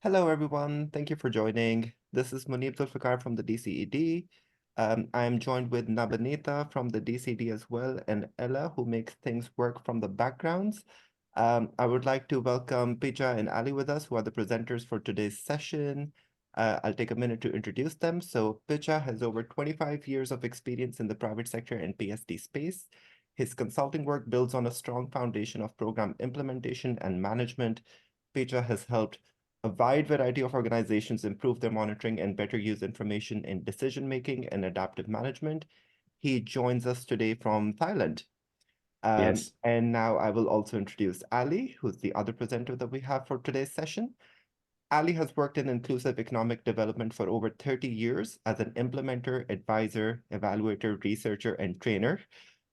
Hello, everyone. Thank you for joining. This is Munib from the DCED. I'm joined with Nabanita from the DCED as well, and Ella, who makes things work from the backgrounds. I would like to welcome Phitcha and Ali with us, who are the presenters for today's session. I'll take a minute to introduce them. So Phitcha has over 25 years of experience in the private sector and PSD space. His consulting work builds on a strong foundation of program implementation and management. Phitcha has helped a wide variety of organizations improve their monitoring and better use information in decision-making and adaptive management. He joins us today from Thailand. Yes. And now I will also introduce Ali, who's the other presenter that we have for today's session. Ali has worked in inclusive economic development for over 30 years as an implementer, advisor, evaluator, researcher, and trainer.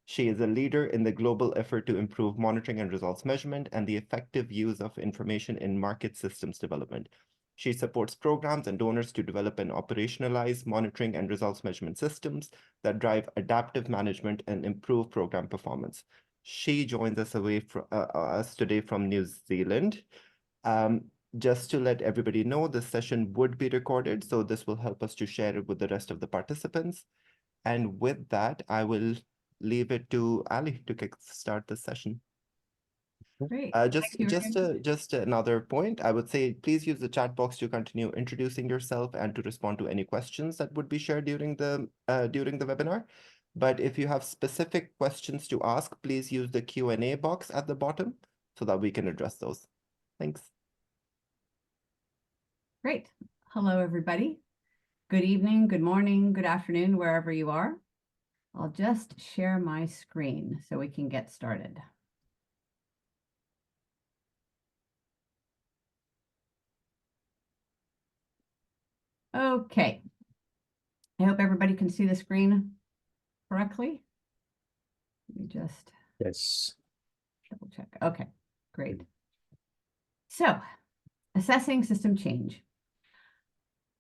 She is a leader in the global effort to improve monitoring and results measurement and the effective use of information in market systems development. She supports programs and donors to develop and operationalize monitoring and results measurement systems that drive adaptive management and improve program performance. She joins us us today from New Zealand. Just to let everybody know, this session would be recorded, so this will help us to share it with the rest of the participants. And with that, I will leave it to Ali to start the session. Great. Just another point, I would say please use the chat box to continue introducing yourself and to respond to any questions that would be shared during the webinar. But if you have specific questions to ask, please use the Q&A box at the bottom so that we can address those. Thanks. Great. Hello, everybody. Good evening, good morning, good afternoon, wherever you are. I'll just share my screen so we can get started. Okay. I hope everybody can see the screen correctly. Let me just double check. Okay, great. So, assessing system change.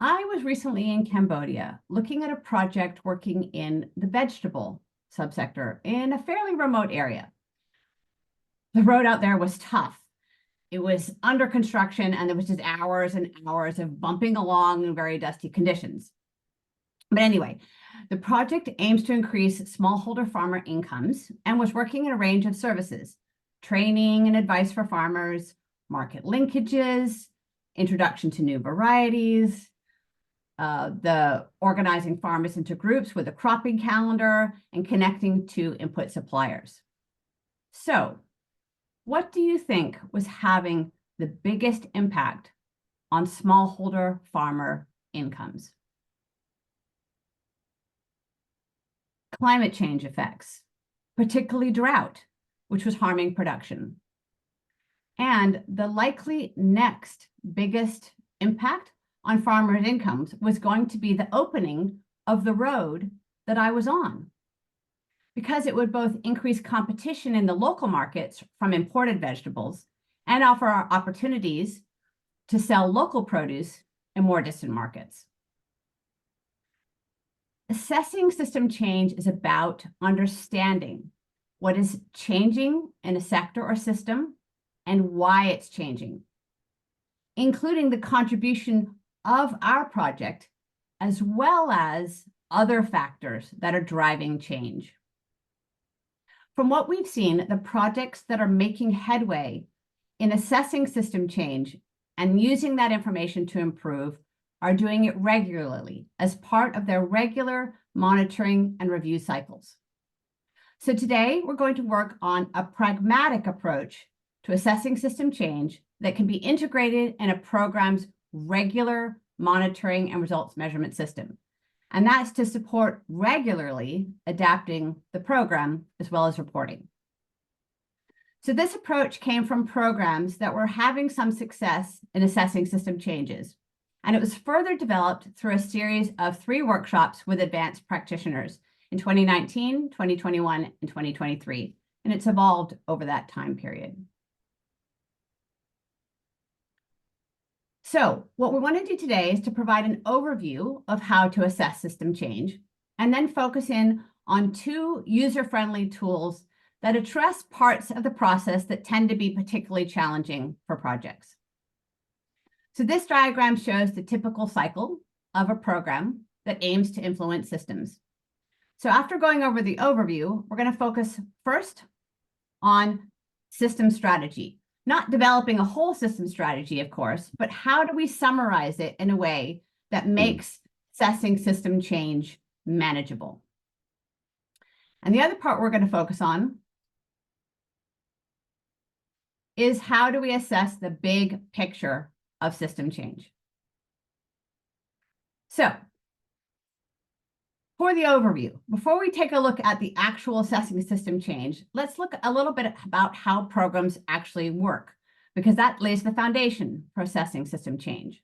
I was recently in Cambodia looking at a project working in the vegetable subsector in a fairly remote area. The road out there was tough. It was under construction and there was just hours and hours of bumping along in very dusty conditions. But anyway, the project aims to increase smallholder farmer incomes and was working in a range of services, training and advice for farmers, market linkages, introduction to new varieties, the organizing farmers into groups with a cropping calendar and connecting to input suppliers. So, what do you think was having the biggest impact on smallholder farmer incomes? Climate change effects, particularly drought, which was harming production. And the likely next biggest impact on farmers' incomes was going to be the opening of the road that I was on, because it would both increase competition in the local markets from imported vegetables and offer opportunities to sell local produce in more distant markets. Assessing system change is about understanding what is changing in a sector or system and why it's changing, including the contribution of our project, as well as other factors that are driving change. From what we've seen, the projects that are making headway in assessing system change and using that information to improve are doing it regularly as part of their regular monitoring and review cycles. So today, we're going to work on a pragmatic approach to assessing system change that can be integrated in a program's regular monitoring and results measurement system. And that's to support regularly adapting the program as well as reporting. So this approach came from programs that were having some success in assessing system changes. And it was further developed through a series of 3 workshops with advanced practitioners in 2019, 2021, and 2023. And it's evolved over that time period. So what we want to do today is to provide an overview of how to assess system change, and then focus in on 2 user-friendly tools that address parts of the process that tend to be particularly challenging for projects. So this diagram shows the typical cycle of a program that aims to influence systems. So after going over the overview, we're going to focus first on system strategy, not developing a whole system strategy, of course, but how do we summarize it in a way that makes assessing system change manageable? And the other part we're going to focus on is how do we assess the big picture of system change? So, for the overview, before we take a look at the actual assessing system change, let's look a little bit about how programs actually work, because that lays the foundation for assessing system change.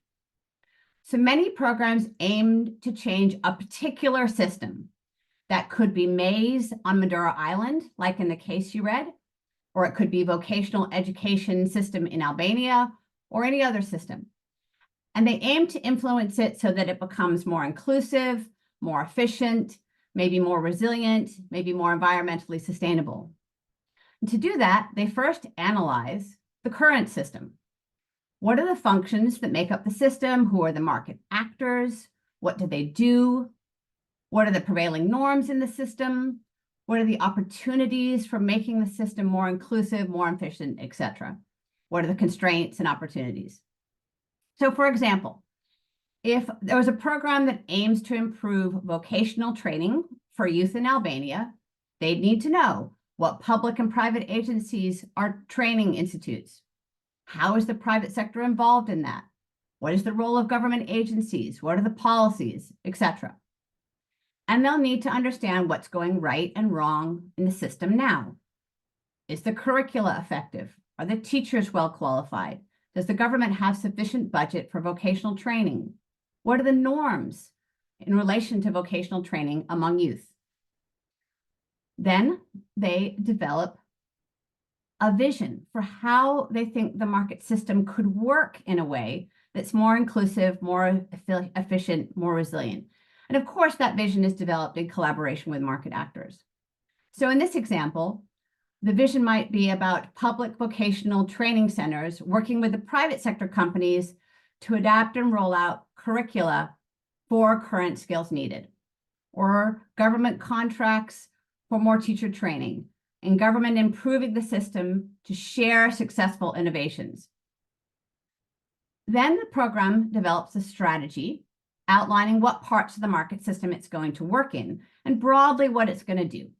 So many programs aim to change a particular system. That could be maize on Madeira Island, like in the case you read, or it could be vocational education system in Albania, or any other system. And they aim to influence it so that it becomes more inclusive, more efficient, maybe more resilient, maybe more environmentally sustainable. And to do that, they first analyze the current system. What are the functions that make up the system? Who are the market actors? What do they do? What are the prevailing norms in the system? What are the opportunities for making the system more inclusive, more efficient, etc.? What are the constraints and opportunities? So, for example, if there was a program that aims to improve vocational training for youth in Albania, they'd need to know what public and private agencies are training institutes. How is the private sector involved in that? What is the role of government agencies? What are the policies, etc.? And they'll need to understand what's going right and wrong in the system now. Is the curricula effective? Are the teachers well qualified? Does the government have sufficient budget for vocational training? What are the norms in relation to vocational training among youth? Then they develop a vision for how they think the market system could work in a way that's more inclusive, more efficient, more resilient. And of course, that vision is developed in collaboration with market actors. So in this example, the vision might be about public vocational training centers working with the private sector companies to adapt and roll out curricula for current skills needed, or government contracts for more teacher training, and government improving the system to share successful innovations. Then the program develops a strategy outlining what parts of the market system it's going to work in, and broadly what it's going to do.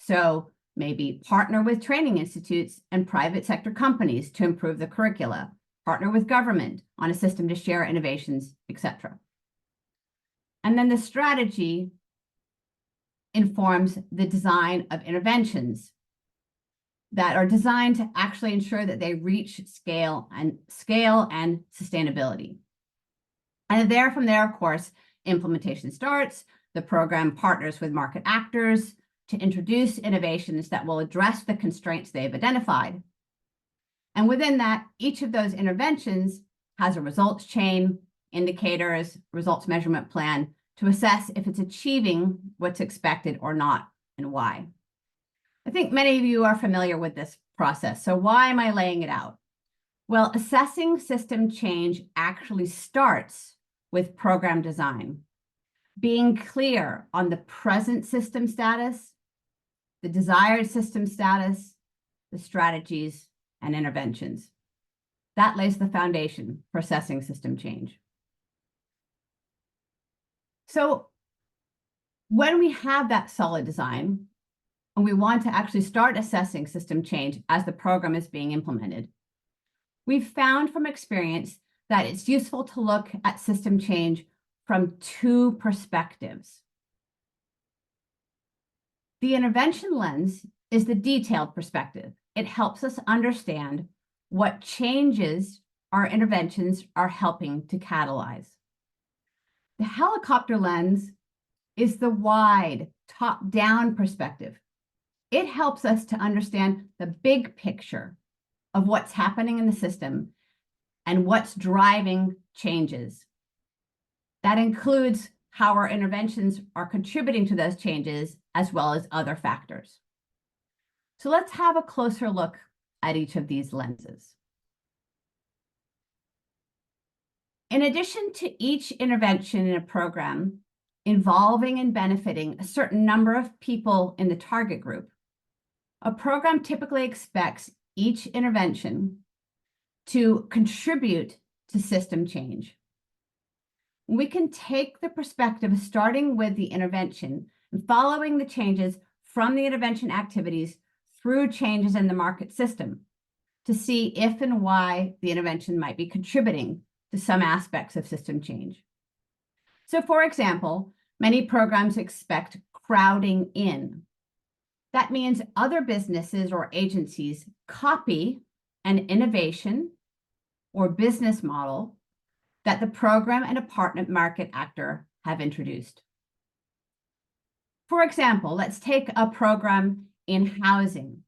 So maybe partner with training institutes and private sector companies to improve the curricula, partner with government on a system to share innovations, etc. And then the strategy informs the design of interventions that are designed to actually ensure that they reach scale and sustainability. And from there, of course, implementation starts. The program partners with market actors to introduce innovations that will address the constraints they've identified. And within that, each of those interventions has a results chain, indicators, results measurement plan to assess if it's achieving what's expected or not, and why. I think many of you are familiar with this process. So why am I laying it out? Well, assessing system change actually starts with program design, being clear on the present system status, the desired system status, the strategies, and interventions. That lays the foundation for assessing system change. So when we have that solid design, and we want to actually start assessing system change as the program is being implemented, we've found from experience that it's useful to look at system change from two perspectives. The intervention lens is the detailed perspective. It helps us understand what changes our interventions are helping to catalyze. The helicopter lens is the wide, top-down perspective. It helps us to understand the big picture of what's happening in the system and what's driving changes. That includes how our interventions are contributing to those changes, as well as other factors. So let's have a closer look at each of these lenses. In addition to each intervention in a program involving and benefiting a certain number of people in the target group, a program typically expects each intervention to contribute to system change. We can take the perspective of starting with the intervention and following the changes from the intervention activities through changes in the market system to see if and why the intervention might be contributing to some aspects of system change. So, for example, many programs expect crowding in. That means other businesses or agencies copy an innovation or business model that the program and a partner market actor have introduced. For example, let's take a program in housing.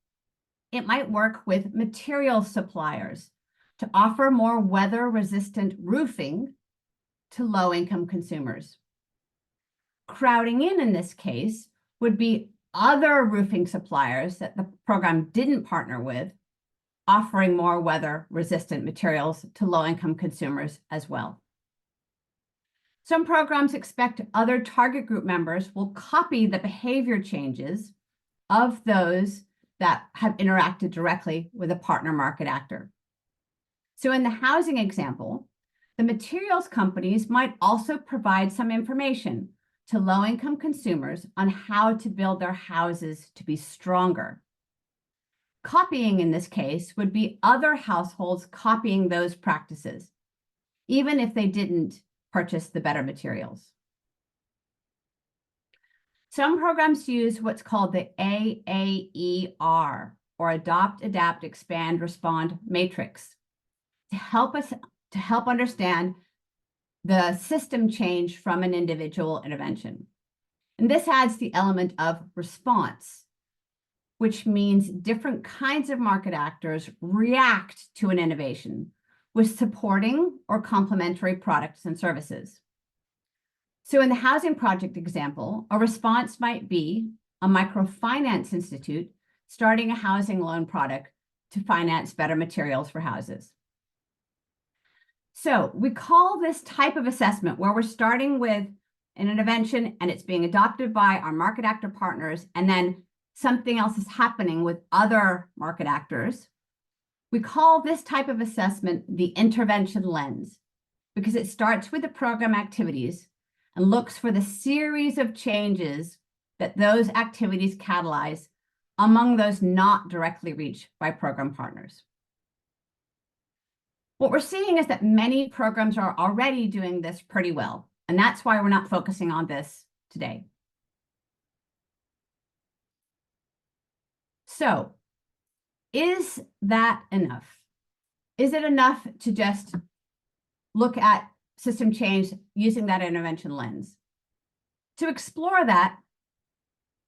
It might work with material suppliers to offer more weather-resistant roofing to low-income consumers. Crowding in this case would be other roofing suppliers that the program didn't partner with, offering more weather-resistant materials to low-income consumers as well. Some programs expect other target group members will copy the behavior changes of those that have interacted directly with a partner market actor. So in the housing example, the materials companies might also provide some information to low-income consumers on how to build their houses to be stronger. Copying in this case would be other households copying those practices, even if they didn't purchase the better materials. Some programs use what's called the AAER, or Adopt, Adapt, Expand, Respond matrix, to help understand the system change from an individual intervention. And this adds the element of response, which means different kinds of market actors react to an innovation with supporting or complementary products and services. So in the housing project example, a response might be a microfinance institute starting a housing loan product to finance better materials for houses. So we call this type of assessment where we're starting with an intervention and it's being adopted by our market actor partners, and then something else is happening with other market actors. We call this type of assessment the intervention lens because it starts with the program activities and looks for the series of changes that those activities catalyze among those not directly reached by program partners. What we're seeing is that many programs are already doing this pretty well, and that's why we're not focusing on this today. So, is that enough? Is it enough to just look at system change using that intervention lens? To explore that,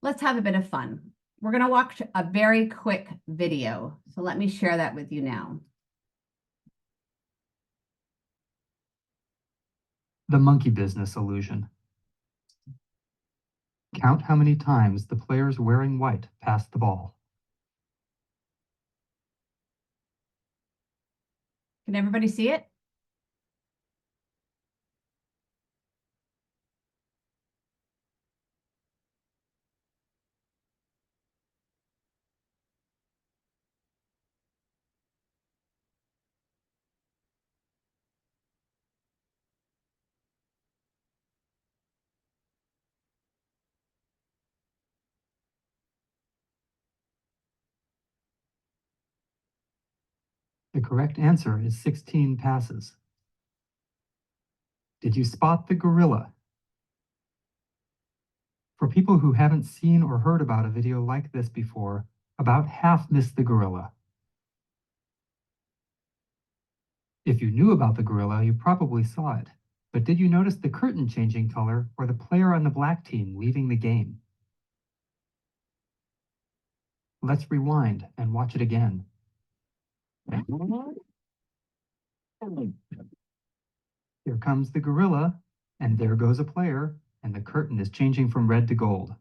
let's have a bit of fun. We're going to watch a very quick video. So let me share that with you now. The monkey business illusion. Count how many times the players wearing white pass the ball. Can everybody see it? The correct answer is 16 passes. Did you spot the gorilla? For people who haven't seen or heard about a video like this before, about half missed the gorilla. If you knew about the gorilla, you probably saw it. But did you notice the curtain changing color or the player on the black team leaving the game? Let's rewind and watch it again. Here comes the gorilla, and there goes a player, and the curtain is changing from red to gold.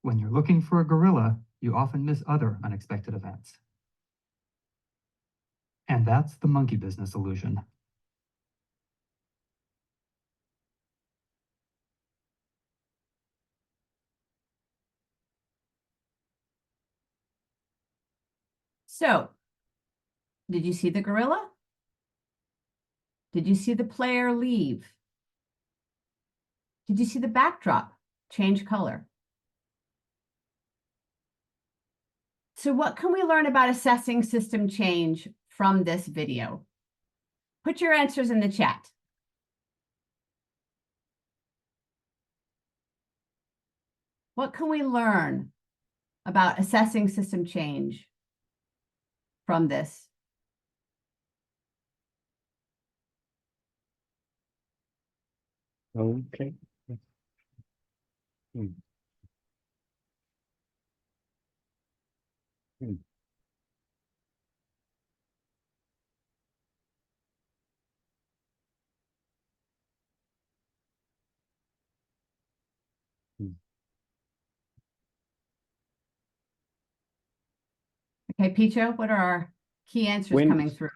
When you're looking for a gorilla, you often miss other unexpected events. And that's the monkey business illusion. So, did you see the gorilla? Did you see the player leave? Did you see the backdrop change color? So what can we learn about assessing system change from this video? Put your answers in the chat. What can we learn about assessing system change from this? Okay. Hmm. Hmm. Hmm. Okay, Phitcha, what are our key answers coming through?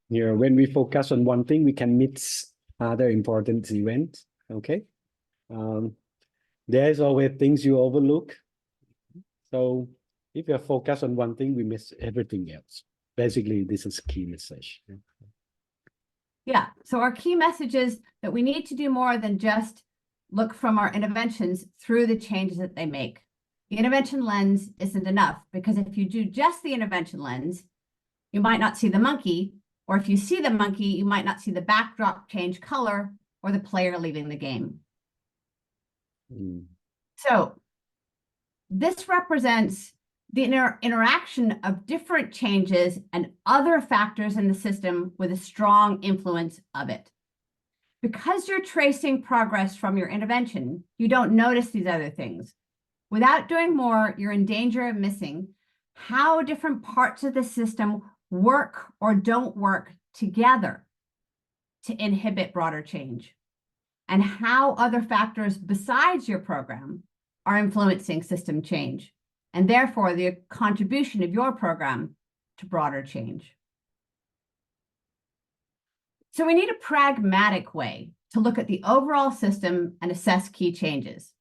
Yeah, when we focus on one thing, we can miss other important events. Okay. There's always things you overlook. So if you're focused on one thing, we miss everything else. Basically, this is key message. Yeah, so our key message is that we need to do more than just look from our interventions through the changes that they make. The intervention lens isn't enough, because if you do just the intervention lens, you might not see the monkey, or if you see the monkey, you might not see the backdrop change color or the player leaving the game. Mm. So this represents the interaction of different changes and other factors in the system with a strong influence of it. Because you're tracing progress from your intervention, you don't notice these other things. Without doing more, you're in danger of missing how different parts of the system work or don't work together to inhibit broader change, and how other factors besides your program are influencing system change, and therefore the contribution of your program to broader change. So we need a pragmatic way to look at the overall system and assess key changes.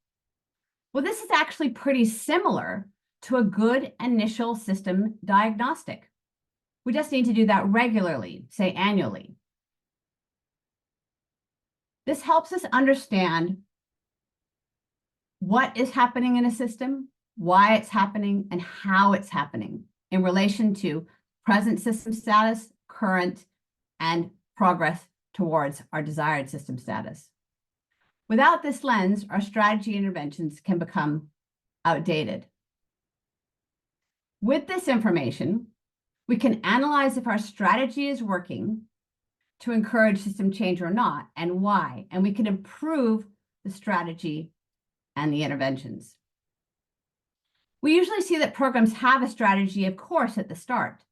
Well, this is actually pretty similar to a good initial system diagnostic. We just need to do that regularly, say annually. This helps us understand what is happening in a system, why it's happening, and how it's happening in relation to present system status, current, and progress towards our desired system status. Without this lens, our strategy interventions can become outdated. With this information, we can analyze if our strategy is working to encourage system change or not, and why, and we can improve the strategy and the interventions. We usually see that programs have a strategy, of course, at the start,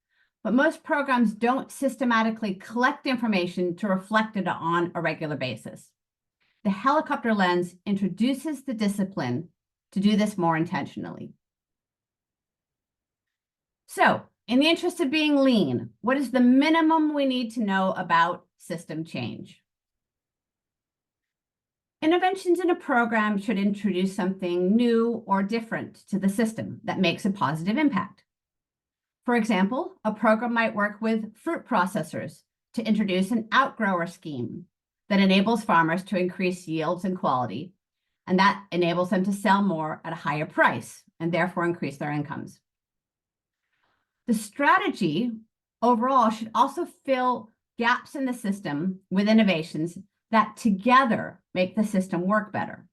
but most programs don't systematically collect information to reflect it on a regular basis. The helicopter lens introduces the discipline to do this more intentionally. So, in the interest of being lean, what is the minimum we need to know about system change? Interventions in a program should introduce something new or different to the system that makes a positive impact. For example, a program might work with fruit processors to introduce an outgrower scheme that enables farmers to increase yields and quality, and that enables them to sell more at a higher price and therefore increase their incomes. The strategy overall should also fill gaps in the system with innovations that together make the system work better.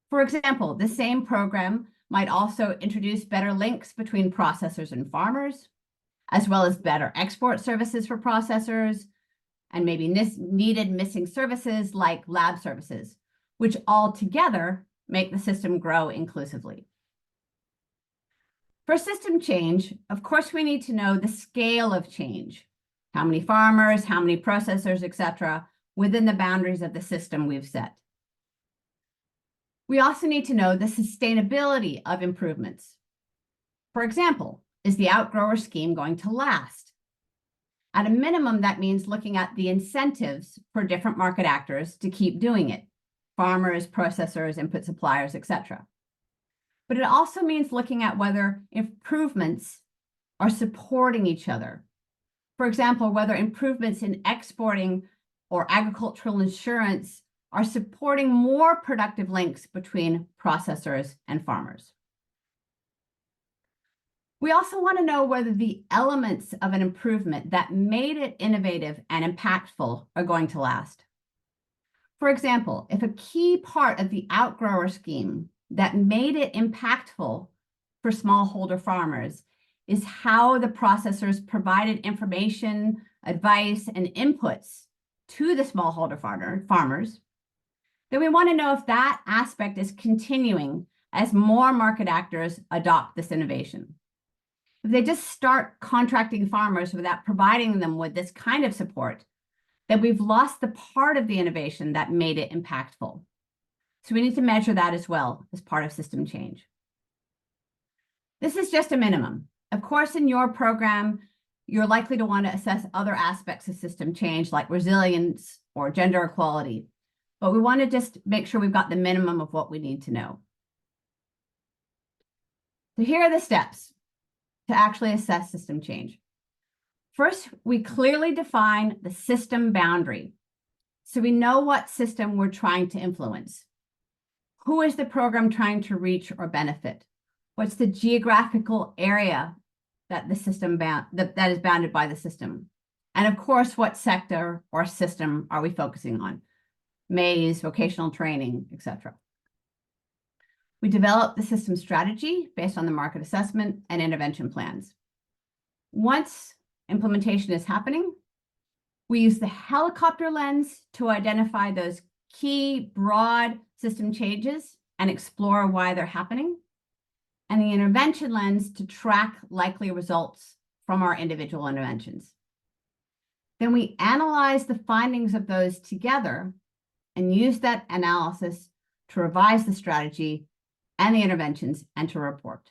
For example, the same program might also introduce better links between processors and farmers, as well as better export services for processors, and maybe needed missing services like lab services, which all together make the system grow inclusively. For system change, of course, we need to know the scale of change, how many farmers, how many processors, etc., within the boundaries of the system we've set. We also need to know the sustainability of improvements. For example, is the outgrower scheme going to last? At a minimum, that means looking at the incentives for different market actors to keep doing it, farmers, processors, input suppliers, etc. But it also means looking at whether improvements are supporting each other. For example, whether improvements in exporting or agricultural insurance are supporting more productive links between processors and farmers. We also want to know whether the elements of an improvement that made it innovative and impactful are going to last. For example, if a key part of the outgrower scheme that made it impactful for smallholder farmers is how the processors provided information, advice, and inputs to the smallholder farmers, then we want to know if that aspect is continuing as more market actors adopt this innovation. If they just start contracting farmers without providing them with this kind of support, then we've lost the part of the innovation that made it impactful. So we need to measure that as well as part of system change. This is just a minimum. Of course, in your program, you're likely to want to assess other aspects of system change like resilience or gender equality, but we want to just make sure we've got the minimum of what we need to know. So here are the steps to actually assess system change. First, we clearly define the system boundary, so we know what system we're trying to influence. Who is the program trying to reach or benefit? What's the geographical area that the system that is bounded by the system? And of course, what sector or system are we focusing on? maize, vocational training, etc. We develop the system strategy based on the market assessment and intervention plans. Once implementation is happening, we use the helicopter lens to identify those key broad system changes and explore why they're happening, and the intervention lens to track likely results from our individual interventions. Then we analyze the findings of those together and use that analysis to revise the strategy and the interventions and to report.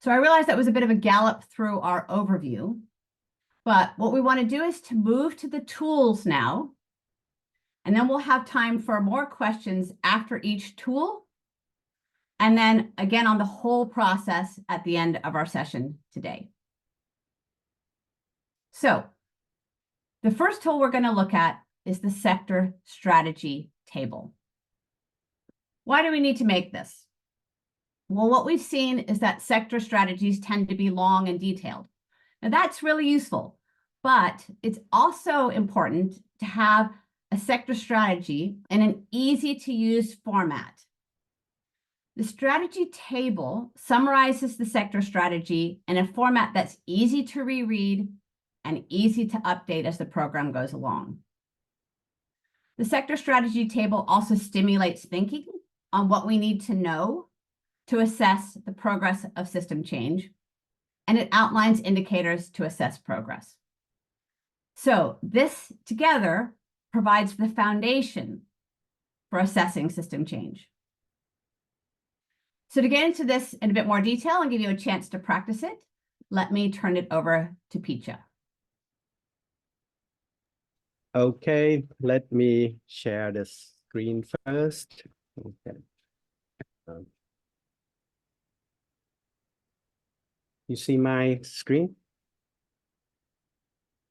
So I realize that was a bit of a gallop through our overview, but what we want to do is to move to the tools now, and then we'll have time for more questions after each tool, and then again on the whole process at the end of our session today. So the first tool we're going to look at is the sector strategy table. Why do we need to make this? Well, what we've seen is that sector strategies tend to be long and detailed. Now that's really useful, but it's also important to have a sector strategy in an easy to use format. The strategy table summarizes the sector strategy in a format that's easy to reread and easy to update as the program goes along. The sector strategy table also stimulates thinking on what we need to know to assess the progress of system change, and it outlines indicators to assess progress. So this together provides the foundation for assessing system change. So to get into this in a bit more detail and give you a chance to practice it, let me turn it over to Phitcha. Okay, let me share the screen first. Okay. You see my screen?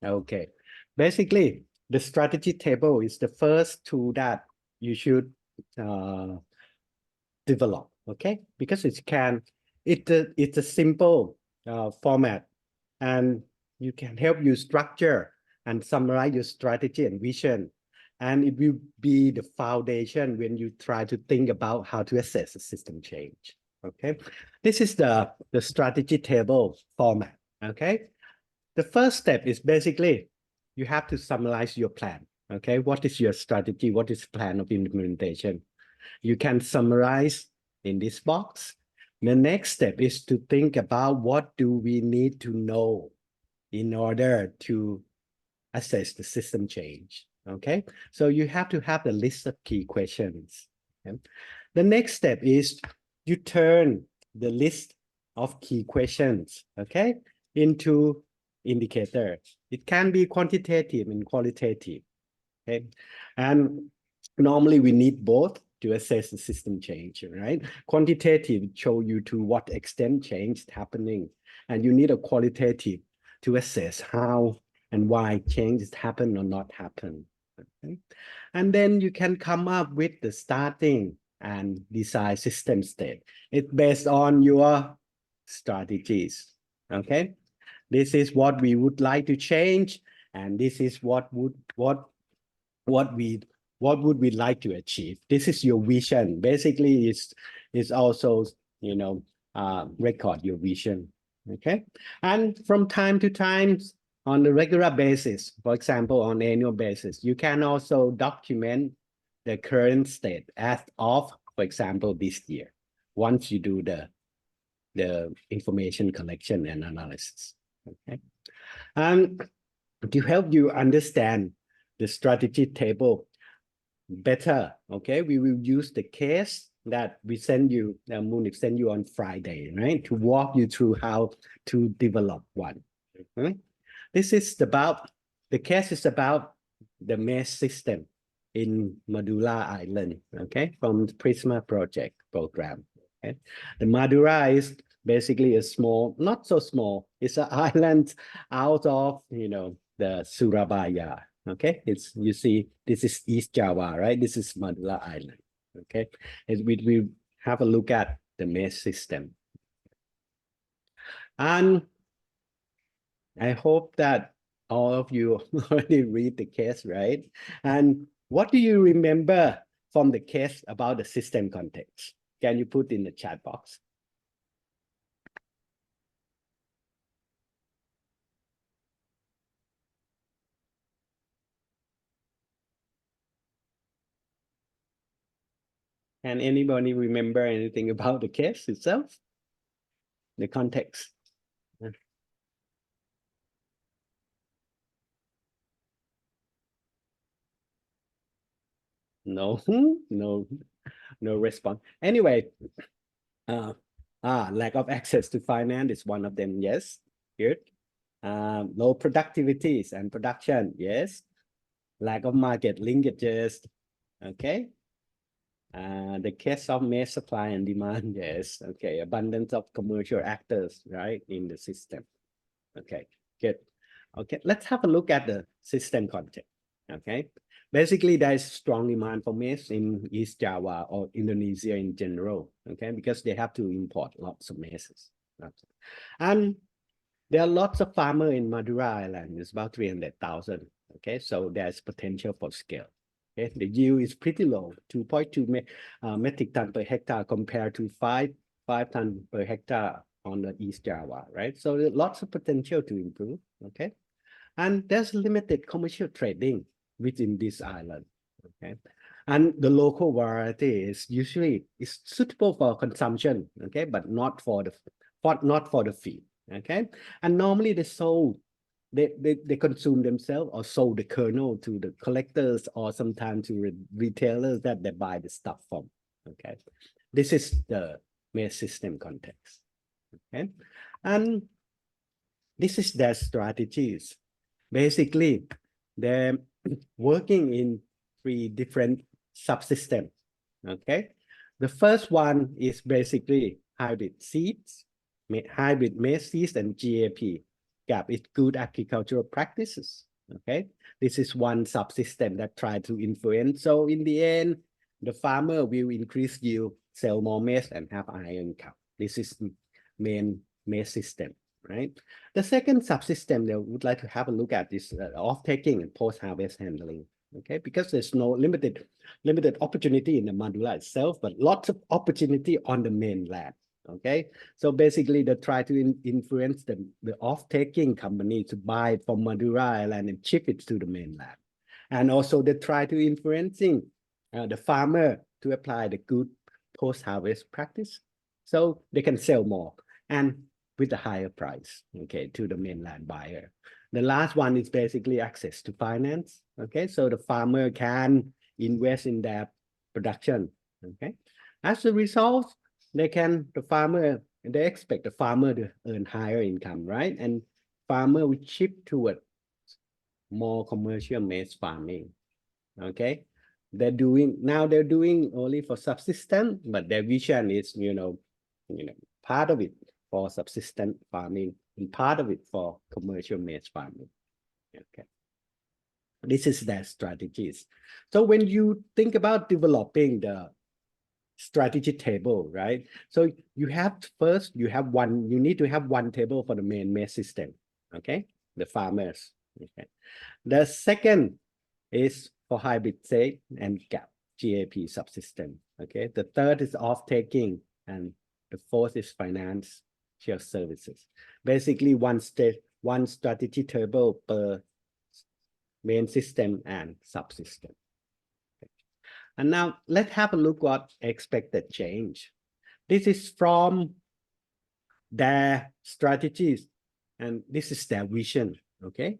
Okay. Basically, the strategy table is the first tool that you should develop, okay? Because it's a simple format, and you can help you structure and summarize your strategy and vision. And it will be the foundation when you try to think about how to assess a system change. Okay, this is the strategy table format. Okay, the first step is basically you have to summarize your plan. Okay, what is your strategy? What is plan of implementation? You can summarize in this box. The next step is to think about what do we need to know in order to assess the system change. Okay, so you have to have a list of key questions. Okay? The next step is you turn the list of key questions, okay, into indicator. It can be quantitative and qualitative. Okay, and normally we need both to assess the system change, right? Quantitative show you to what extent change is happening, and you need a qualitative to assess how and why change is happen or not happen. Okay? And then you can come up with the starting and design system state. It's based on your strategies. Okay, this is what we would like to change, and this is what would we like to achieve. This is your vision. Basically, it's also, you know, record your vision. Okay, and from time to time, on a regular basis, for example, on annual basis, you can also document the current state as of, for example, this year, once you do the information collection and analysis. Okay, and to help you understand the strategy table better, okay, we will use the case that we send you, Munich send you on Friday, right, to walk you through how to develop one. Okay? This is about, the case is about the mesh system in Madura Island, okay, from the Prisma project program. Okay? The Madura is basically a small, not so small, it's an island out of, you know, the Surabaya. Okay, it's, you see, this is East Java, right? This is Madura Island. Okay, and we have a look at the mesh system. And I hope that all of you already read the case, right? And what do you remember from the case about the system context? Can you put in the chat box? Can anybody remember anything about the case itself? The context? No, no response. Anyway, lack of access to finance is one of them. Yes, good. Low productivities and production. Yes. Lack of market linkages. Okay. The case of mesh supply and demand. Yes. Okay. Abundance of commercial actors, right, in the system. Okay. Good. Okay. Let's have a look at the system context. Okay. Basically, there is strong demand for maize in East Java or Indonesia in general, okay, because they have to import lots of maize. And there are lots of farmers in Madura Island. It's about 300,000, okay, so there's potential for scale. Okay, the yield is pretty low, 2.2 metric ton per hectare compared to 5 ton per hectare on the East Java, right? So there's lots of potential to improve, okay? And there's limited commercial trading within this island, okay? And the local variety is usually suitable for consumption, okay, but not for the feed, okay? And normally they consume themselves or sold the kernel to the collectors or sometimes to retailers that they buy the stuff from, okay? This is the maize system context, okay? And this is their strategies. Basically, they're working in 3 different subsystems, okay? The first one is basically hybrid seeds, hybrid maize seeds, and GAP. GAP is good agricultural practices, okay? This is one subsystem that try to influence. So in the end, the farmer will increase yield, sell more maize, and have higher income. This is main maize system, right? The second subsystem that we would like to have a look at is off-taking and post-harvest handling, okay? Because there's no limited opportunity in the Madura itself, but lots of opportunity on the mainland, okay? So basically, they try to influence the off-taking company to buy it from Madura Island and ship it to the mainland. And also they try to influencing the farmer to apply the good post-harvest practice so they can sell more and with a higher price, okay, to the mainland buyer. The last one is basically access to finance, okay? So the farmer can invest in their production, okay? As a result, they expect the farmer to earn higher income, right? And farmer will shift toward more commercial maize farming. Okay, they're doing only for subsistence, but their vision is, part of it for subsistence farming and part of it for commercial maize farming. Okay, this is their strategies. So when you think about developing the strategy table, right? So you need to have one table for the main maize system. Okay, the farmers. Okay, the second is for hybrid seed and GAP subsystem. Okay, the third is off-taking, and the fourth is financial services. Basically, one strategy table per main system and subsystem. Okay. And now let's have a look at expected change. This is from their strategies, and this is their vision. Okay,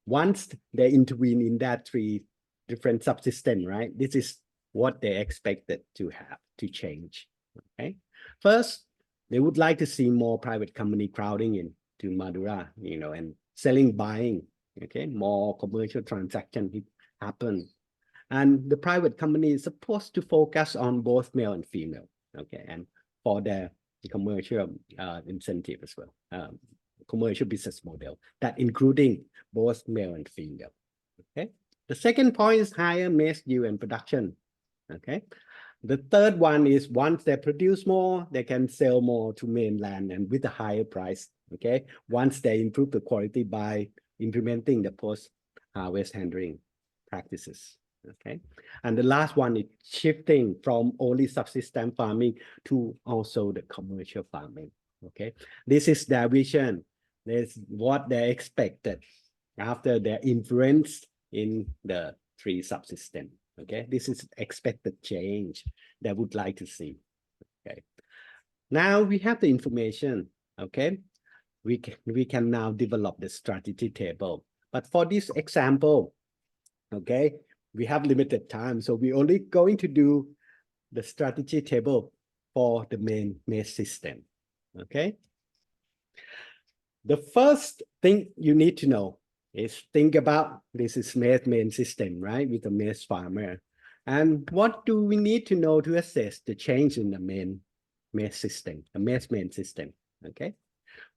once they intervene in that 3 different subsystems, right? This is what they expected to have to change. Okay, first, they would like to see more private company crowding into Madura, and buying. Okay, more commercial transactions happen, and the private company is supposed to focus on both male and female. Okay, and for their commercial incentive as well. Commercial business model that including both male and female. Okay, the second point is higher maize yield and production. Okay, the third one is once they produce more, they can sell more to mainland and with a higher price. Okay, once they improve the quality by implementing the post-harvest handling practices. Okay, and the last one is shifting from only subsistence farming to also the commercial farming. Okay, this is their vision. This is what they expected after their influence in the 3 subsystems. Okay, this is expected change they would like to see. Okay, now we have the information. Okay, we can now develop the strategy table. But for this example, okay, we have limited time, so we're only going to do the strategy table for the main maize system. Okay. The first thing you need to know is think about this is maize main system, right? With the maize farmer. And what do we need to know to assess the change in the main maize system, the maize main system? Okay.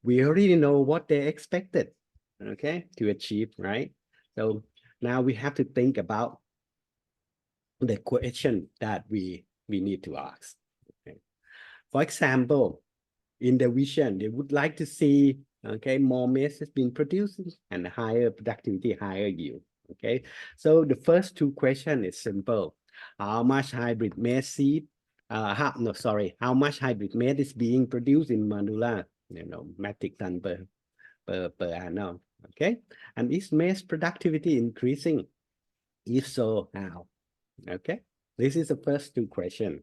We already know what they expected, okay, to achieve, right? So now we have to think about the question that we need to ask. Okay. For example, in the vision, they would like to see, okay, more maize has been produced and higher productivity, higher yield. Okay, so the first 2 questions is simple. How much hybrid maize seed? How much hybrid maize is being produced in Manula? Metric ton per annum. Okay, and is maize productivity increasing? If so, how? Okay, this is the first 2 questions.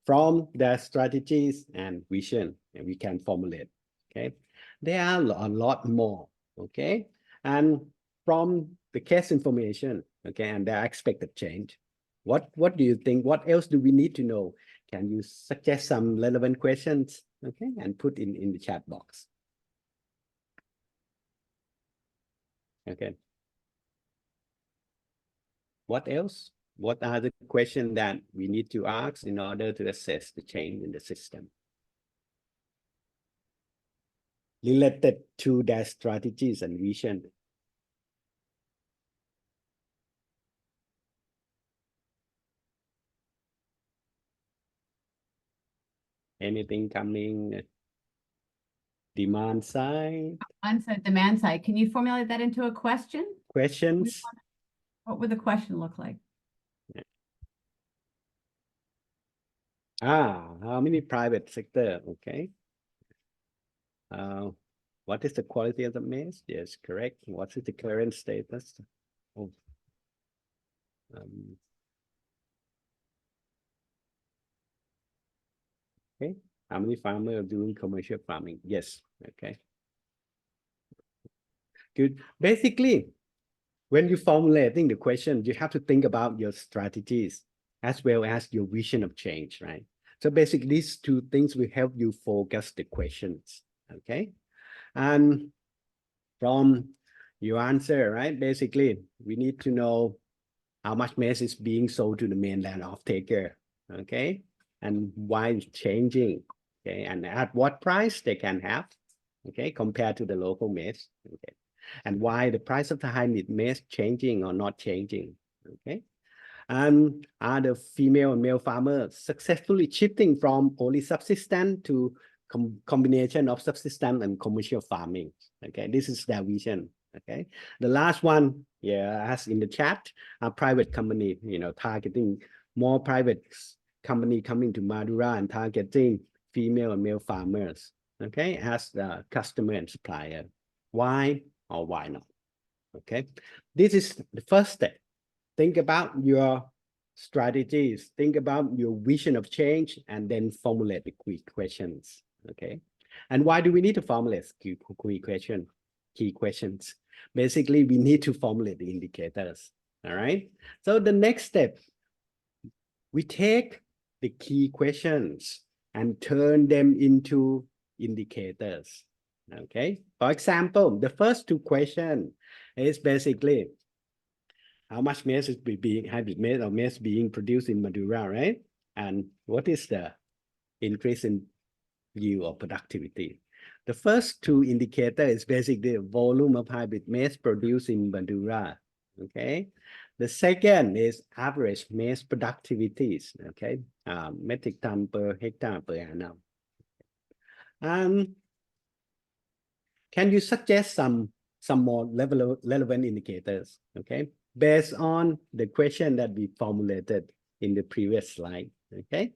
From their strategies and vision, and we can formulate. Okay, there are a lot more. Okay, and from the case information, okay, and their expected change, what do you think? What else do we need to know? Can you suggest some relevant questions? Okay, and put in the chat box. Okay. What else? What are the questions that we need to ask in order to assess the change in the system related to their strategies and vision? Anything coming? Demand side? On demand side, can you formulate that into a question? Questions? What would the question look like? How many private sector? Okay. What is the quality of the maize? Yes, correct. What is the current status? Oh. Okay. How many farmers are doing commercial farming? Yes. Okay. Good. Basically, when you're formulating the question, you have to think about your strategies as well as your vision of change, right? So basically, these 2 things will help you focus the questions. Okay. And from your answer, right, basically, we need to know how much maize is being sold to the mainland off-taker, okay? And why it's changing, okay? And at what price they can have, okay, compared to the local maize, okay? And why the price of the hybrid maize changing or not changing, okay? And are the female and male farmers successfully shifting from only subsistence to combination of subsistence and commercial farming, okay? This is their vision, okay? The last one, yeah, as in the chat, a private company, targeting more private company coming to Madura and targeting female and male farmers, okay, as the customer and supplier. Why or why not? Okay, this is the first step. Think about your strategies, think about your vision of change, and then formulate the quick questions. Okay, and why do we need to formulate key questions? Basically, we need to formulate the indicators. All right. So the next step, we take the key questions and turn them into indicators. Okay. For example, the first two questions is basically how much maize is being hybrid maize or maize being produced in Madura, right? And what is the increase in yield or productivity? The first two indicators is basically the volume of hybrid maize produced in Madura. Okay. The second is average maize productivities. Okay. Metric ton per hectare per annum. Can you suggest some more relevant indicators? Okay. Based on the question that we formulated in the previous slide. Okay.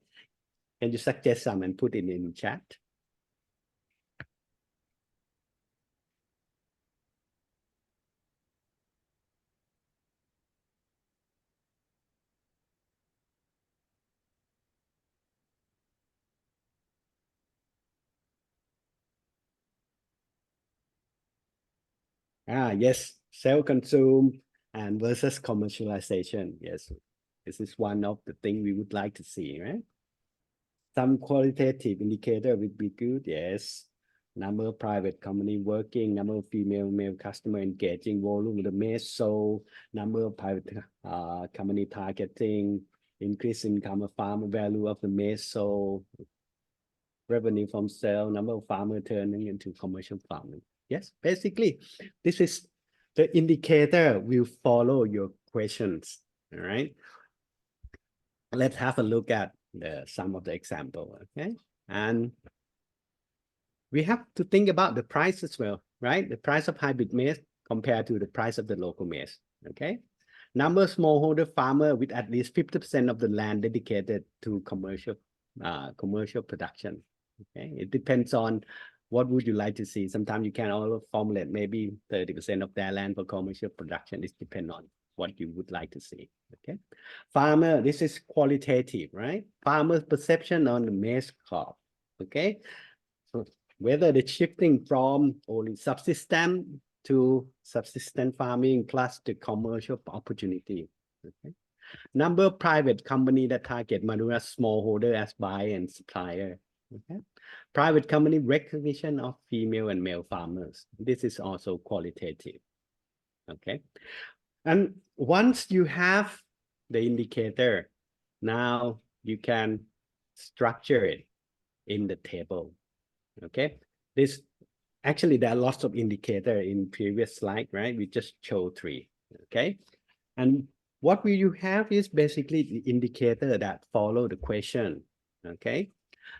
Can you suggest some and put it in chat? Yes, self-consume and versus commercialization. Yes, this is one of the things we would like to see, right? Some qualitative indicator would be good, yes. Number of private company working, number of male customer engaging, volume of the maize sold, number of private company targeting, increase income of farmer, value of the maize sold, revenue from sale, number of farmer turning into commercial farming. Yes, basically, this is the indicator will follow your questions. All right. Let's have a look at some of the example. Okay. And we have to think about the price as well, right? The price of hybrid maize compared to the price of the local maize. Okay. Number of smallholder farmer with at least 50% of the land dedicated to commercial production. Okay. It depends on what would you like to see. Sometimes you can also formulate maybe 30% of their land for commercial production. It depends on what you would like to see. Okay. Farmer, this is qualitative, right? Farmer's perception on the maize crop. Okay. So whether the shifting from only subsistence to subsistence farming plus the commercial opportunity. Okay. Number of private company that target Madura smallholder as buyer and supplier. Okay. Private company recognition of female and male farmers. This is also qualitative. Okay. And once you have the indicator, now you can structure it in the table. Okay. This actually there are lots of indicators in previous slide, right? We just showed 3. Okay. And what will you have is basically the indicator that follow the question. Okay.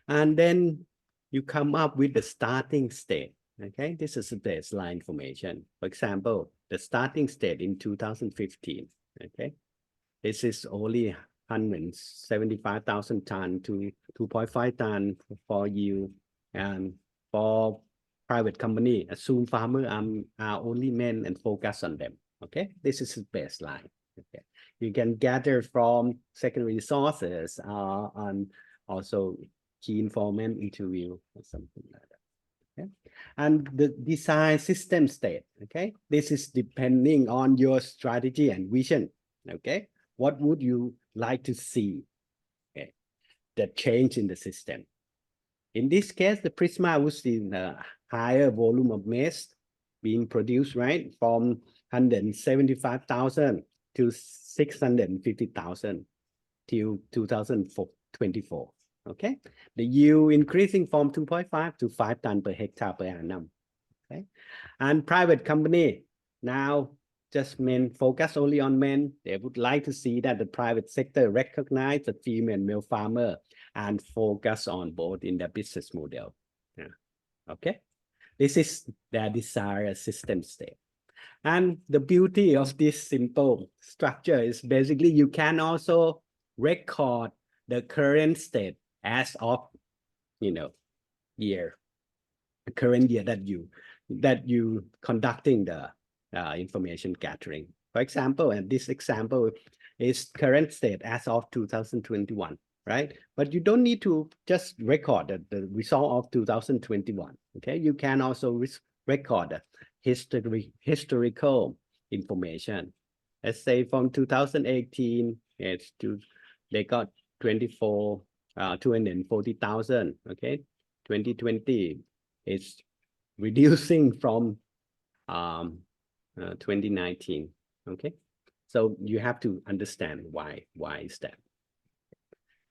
And then you come up with the starting state. Okay, this is the baseline information. For example, the starting state in 2015. Okay, this is only 175,000 ton to 2.5 ton for you, and for private company, assume farmer are only men and focus on them. Okay, this is the baseline. Okay, you can gather from secondary sources and also key informant interview or something like that. Okay, and the design system state. Okay, this is depending on your strategy and vision. Okay, what would you like to see? The change in the system. In this case, the Prisma would see higher volume of maize being produced, right? From 175,000 to 650,000 till 2024. Okay, the yield increasing from 2.5 to 5 tons per hectare per annum. Okay, and private company now just men focus only on men. They would like to see that the private sector recognize the female and male farmer and focus on both in their business model. Yeah. Okay, this is their desired system state. And the beauty of this simple structure is basically you can also record the current state as of, year, the current year that you conducting the information gathering. For example, and this example is current state as of 2021, right? But you don't need to just record the result of 2021. Okay, you can also record historical information. Let's say from 2018, they got 240,000. Okay, 2020 is reducing from 2019. Okay, so you have to understand why is that.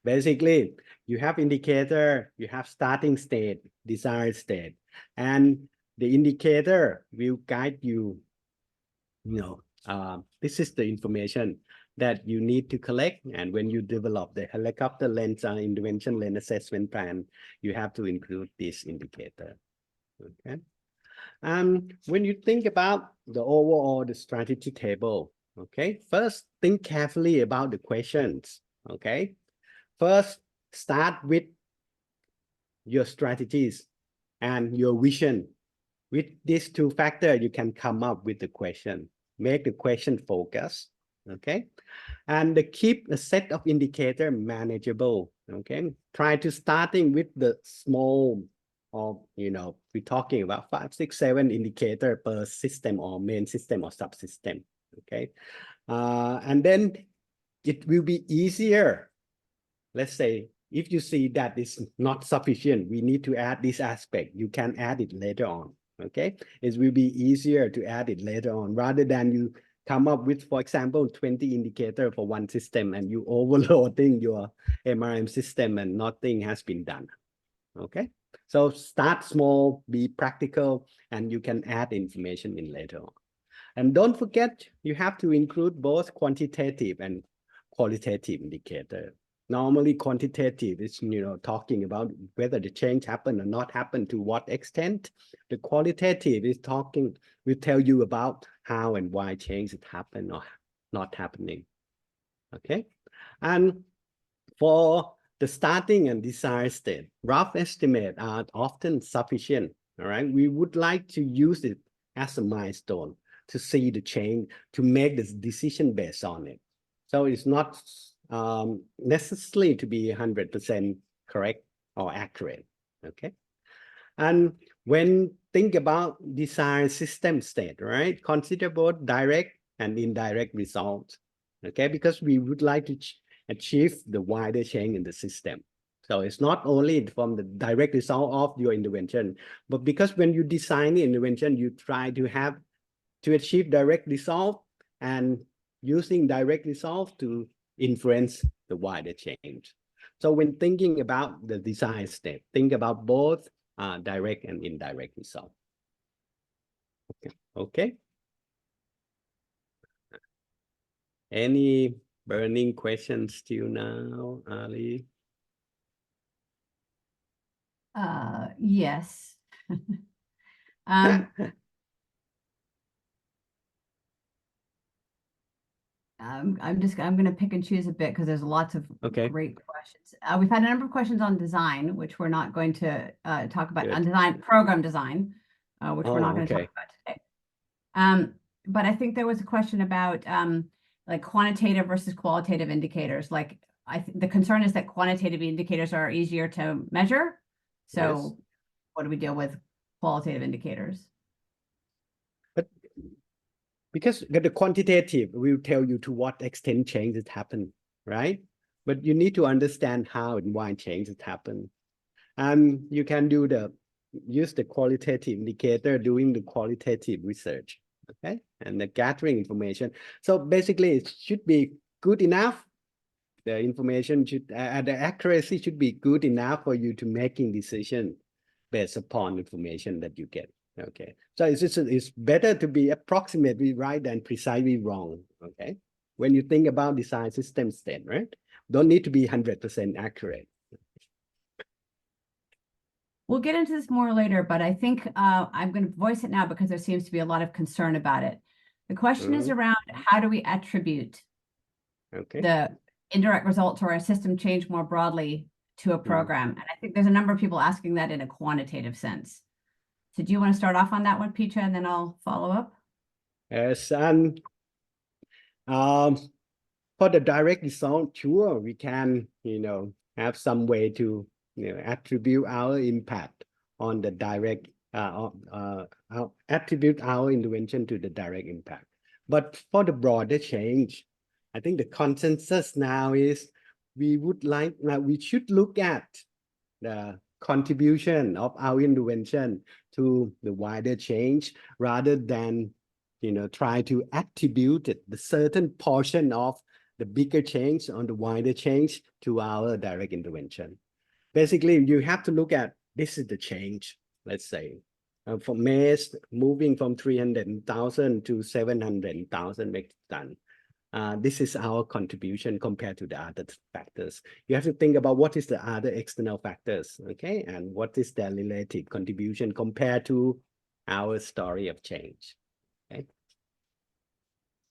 Basically, you have indicator, you have starting state, desired state, and the indicator will guide you. This is the information that you need to collect, and when you develop the helicopter lens intervention lens assessment plan, you have to include this indicator. Okay. When you think about the overall the strategy table, okay, first think carefully about the questions. Okay, first start with your strategies and your vision. With these two factors, you can come up with the question. Make the question focus. Okay, and keep a set of indicator manageable. Okay, try to starting with the small. Or, we're talking about 5, 6, 7 indicator per system or main system or subsystem. Okay, and then it will be easier. Let's say if you see that it's not sufficient, we need to add this aspect. You can add it later on. Okay, it will be easier to add it later on rather than you come up with, for example, 20 indicator for one system and you overloading your MRM system and nothing has been done. Okay. So start small, be practical, and you can add information in later on. And don't forget, you have to include both quantitative and qualitative indicator. Normally quantitative is, talking about whether the change happened or not happened, to what extent. The qualitative is will tell you about how and why change it happened or not happening. Okay. And for the starting and desired state, rough estimates are often sufficient. All right, we would like to use it as a milestone to see the change, to make the decision based on it. So it's not necessarily to be 100% correct or accurate. Okay, and when think about desired system state, right? Consider both direct and indirect results. Okay, because we would like to achieve the wider change in the system. So it's not only from the direct result of your intervention, but because when you design the intervention, you try to achieve direct result and using direct result to influence the wider change. So when thinking about the design state, think about both direct and indirect result. Okay. Any burning questions till now, Ali? Yes. I'm going to pick and choose a bit because there's lots of great questions. We've had a number of questions on design, which we're not going to talk about. On design, program design, which we're not going to talk about today. But I think there was a question about like quantitative versus qualitative indicators. Like the concern is that quantitative indicators are easier to measure. So what do we deal with qualitative indicators? But because the quantitative will tell you to what extent changes happen, right? But you need to understand how and why changes happen. And you can do the use the qualitative indicator doing the qualitative research, okay, and the gathering information. So basically, it should be good enough. The information should, the accuracy should be good enough for you to making decision based upon information that you get. Okay, so it's better to be approximately right than precisely wrong. Okay, when you think about design systems, then right, don't need to be 100% accurate. We'll get into this more later, but I think I'm going to voice it now because there seems to be a lot of concern about it. The question is around how do we attribute the indirect results or a system change more broadly to a program? And I think there's a number of people asking that in a quantitative sense. So do you want to start off on that one, Phitcha, and then I'll follow up? Yes, and for the direct result, sure, we can, have some way to, attribute our impact on the direct, attribute our intervention to the direct impact. But for the broader change, I think the consensus now is we should look at the contribution of our intervention to the wider change rather than, try to attribute the certain portion of the bigger change on the wider change to our direct intervention. Basically, you have to look at, this is the change, let's say, from maize moving from 300,000 to 700,000 metric tons. This is our contribution compared to the other factors. You have to think about what is the other external factors, okay? And what is their relative contribution compared to our story of change, okay?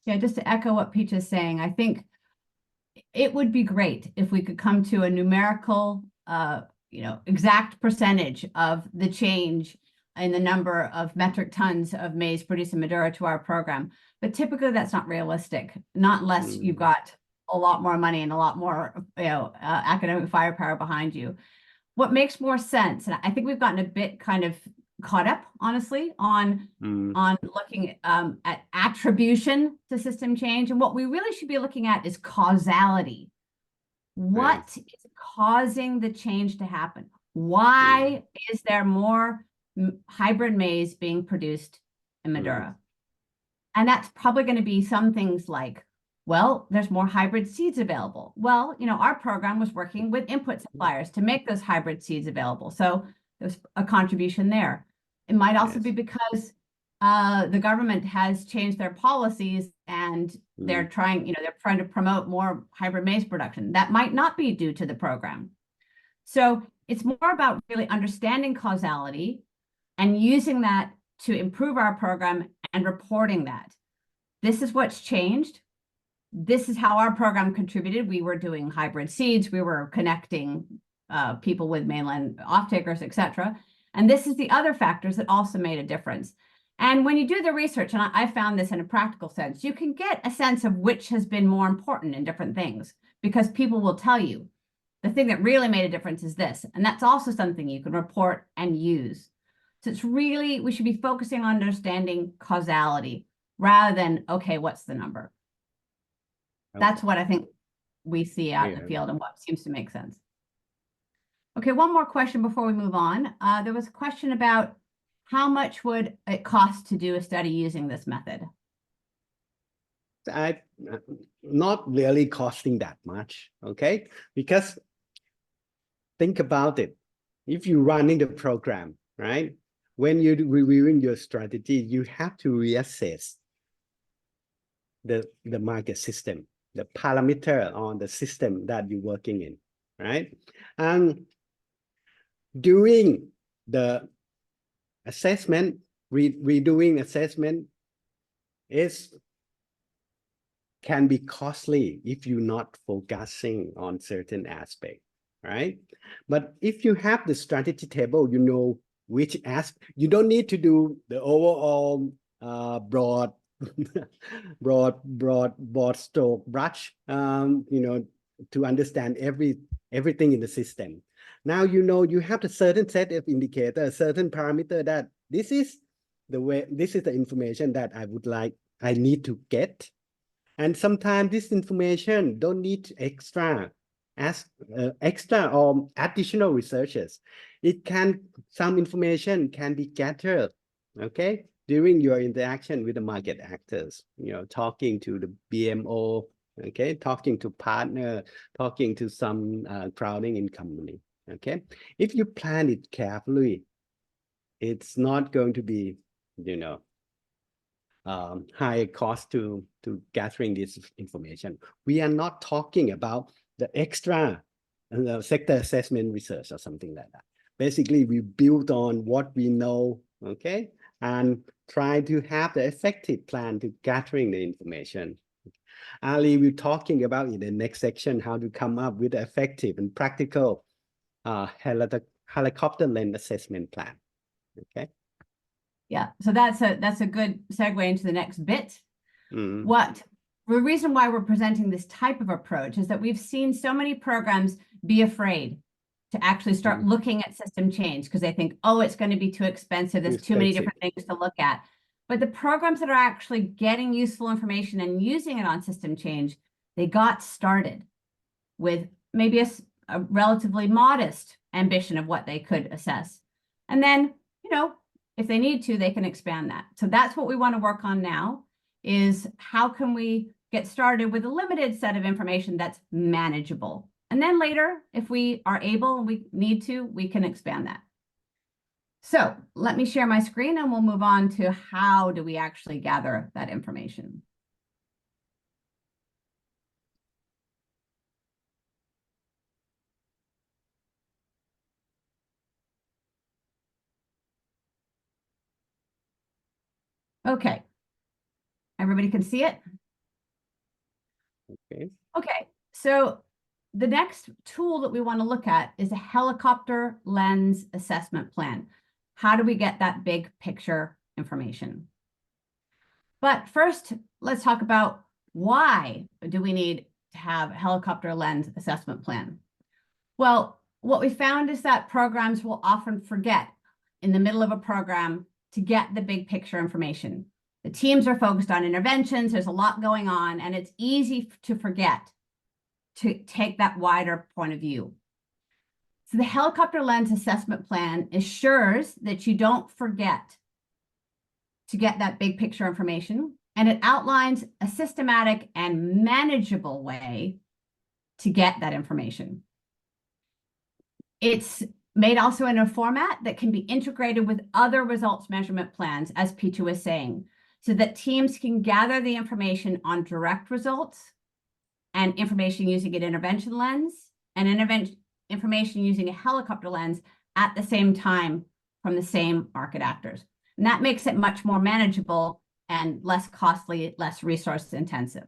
Yeah, just to echo what Phitcha is saying, I think it would be great if we could come to a numerical, exact percentage of the change in the number of metric tons of maize produced in Madura to our program. But typically that's not realistic, not unless you've got a lot more money and a lot more, academic firepower behind you. What makes more sense, and I think we've gotten a bit kind of caught up, honestly, on looking at attribution to system change. And what we really should be looking at is causality. What is causing the change to happen? Why is there more hybrid maize being produced in Madura? And that's probably going to be some things like, well, there's more hybrid seeds available. Well, our program was working with input suppliers to make those hybrid seeds available. So there's a contribution there. It might also be because the government has changed their policies and they're trying to promote more hybrid maize production. That might not be due to the program. So it's more about really understanding causality and using that to improve our program and reporting that. This is what's changed. This is how our program contributed. We were doing hybrid seeds. We were connecting people with mainland off-takers, et cetera. And this is the other factors that also made a difference. And when you do the research, and I found this in a practical sense, you can get a sense of which has been more important in different things because people will tell you the thing that really made a difference is this. And that's also something you can report and use. So it's really, we should be focusing on understanding causality rather than, okay, what's the number? That's what I think we see out in the field and what seems to make sense. Okay, one more question before we move on. There was a question about how much would it cost to do a study using this method? Not really costing that much, okay? Because think about it. If you're running the program, right? When you're reviewing your strategy, you have to reassess the market system, the parameter on the system that you're working in, right? And during the assessment, redoing assessment can be costly if you're not focusing on certain aspect, right? But if you have the strategy table, you know which aspect, you don't need to do the overall broad stroke brush, to understand everything in the system. Now you have a certain set of indicators, a certain parameter that this is the information that I need to get. And sometimes this information don't need extra or additional researches. some information can be gathered, okay, during your interaction with the market actors, talking to the BMO, okay, talking to partner, talking to some crowding in company, okay. If you plan it carefully, it's not going to be, high cost to gathering this information. We are not talking about the extra sector assessment research or something like that. Basically, we build on what we know, okay, and try to have the effective plan to gathering the information. Ali, we're talking about in the next section how to come up with an effective and practical helicopter lens assessment plan. Okay. Yeah, so that's a good segue into the next bit. The reason why we're presenting this type of approach is that we've seen so many programs be afraid to actually start looking at system change because they think, oh, it's going to be too expensive. There's too many different things to look at. But the programs that are actually getting useful information and using it on system change, they got started with maybe a relatively modest ambition of what they could assess. And then, if they need to, they can expand that. So that's what we want to work on now, is how can we get started with a limited set of information that's manageable. And then later, if we are able and we need to, we can expand that. So let me share my screen and we'll move on to how do we actually gather that information. Okay. Everybody can see it? Okay. So the next tool that we want to look at is a helicopter lens assessment plan. How do we get that big picture information? But first, let's talk about why do we need to have a helicopter lens assessment plan? Well, what we found is that programs will often forget in the middle of a program to get the big picture information. The teams are focused on interventions. There's a lot going on, and it's easy to forget to take that wider point of view. So the helicopter lens assessment plan assures that you don't forget to get that big picture information, and it outlines a systematic and manageable way to get that information. It's made also in a format that can be integrated with other results measurement plans, as Phitcha was saying, so that teams can gather the information on direct results and information using an intervention lens and information using a helicopter lens at the same time from the same market actors. And that makes it much more manageable and less costly, less resource intensive.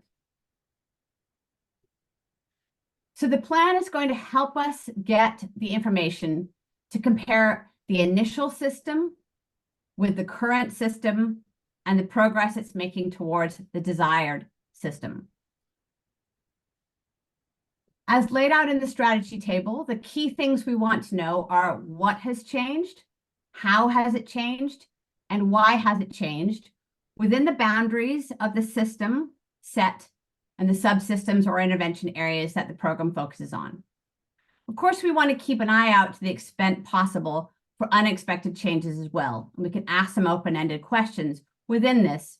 So the plan is going to help us get the information to compare the initial system with the current system and the progress it's making towards the desired system. As laid out in the strategy table, the key things we want to know are what has changed, how has it changed, and why has it changed within the boundaries of the system set and the subsystems or intervention areas that the program focuses on. Of course, we want to keep an eye out to the extent possible for unexpected changes as well. And we can ask some open-ended questions within this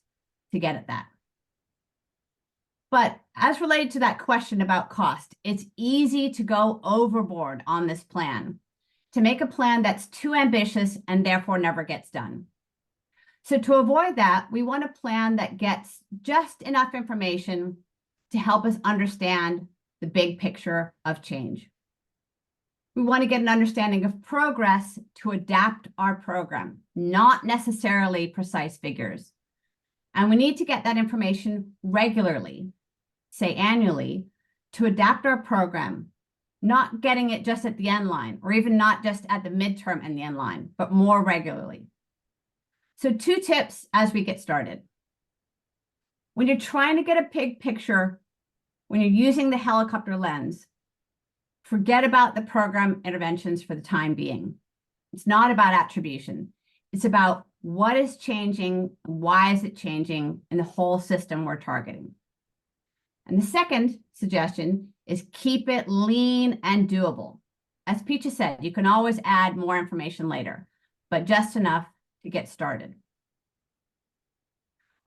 to get at that. But as related to that question about cost, it's easy to go overboard on this plan, to make a plan that's too ambitious and therefore never gets done. So to avoid that, we want a plan that gets just enough information to help us understand the big picture of change. We want to get an understanding of progress to adapt our program, not necessarily precise figures. And we need to get that information regularly, say annually, to adapt our program, not getting it just at the end line, or even not just at the midterm and the end line, but more regularly. So 2 tips as we get started. When you're trying to get a big picture, when you're using the helicopter lens, forget about the program interventions for the time being. It's not about attribution. It's about what is changing, why is it changing in the whole system we're targeting. And the second suggestion is keep it lean and doable. as Phitcha said, you can always add more information later, but just enough to get started.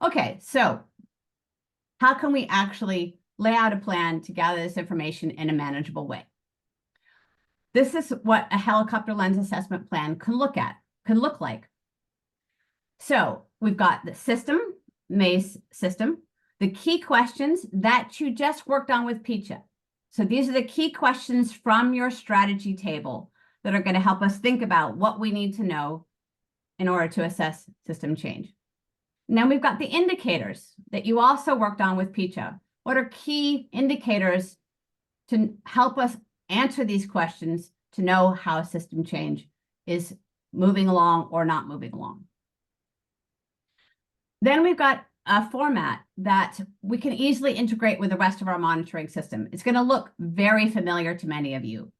Okay, so how can we actually lay out a plan to gather this information in a manageable way? This is what a helicopter lens assessment plan can look like. So we've got the system, Maze system, the key questions that you just worked on with Phitcha. So these are the key questions from your strategy table that are going to help us think about what we need to know in order to assess system change. And then we've got the indicators that you also worked on with Phitcha. What are key indicators to help us answer these questions to know how system change is moving along or not moving along? Then we've got a format that we can easily integrate with the rest of our monitoring system. It's going to look very familiar to many of you.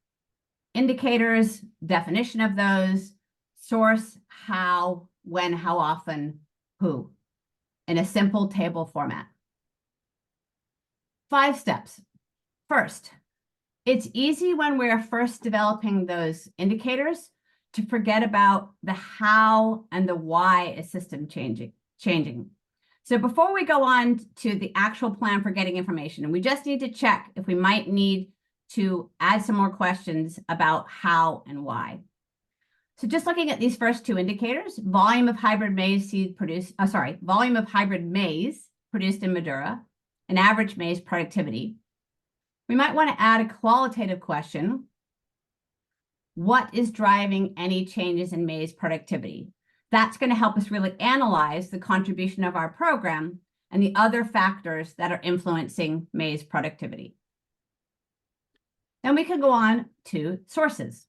Indicators, definition of those, source, how, when, how often, who, in a simple table format. 5 steps. First, it's easy when we're first developing those indicators to forget about the how and the why is system changing. So before we go on to the actual plan for getting information, we just need to check if we might need to add some more questions about how and why. So just looking at these first 2 indicators, volume of hybrid maize produced in Madura, and average maize productivity. We might want to add a qualitative question. What is driving any changes in maize productivity? That's going to help us really analyze the contribution of our program and the other factors that are influencing maize productivity. Then we can go on to sources.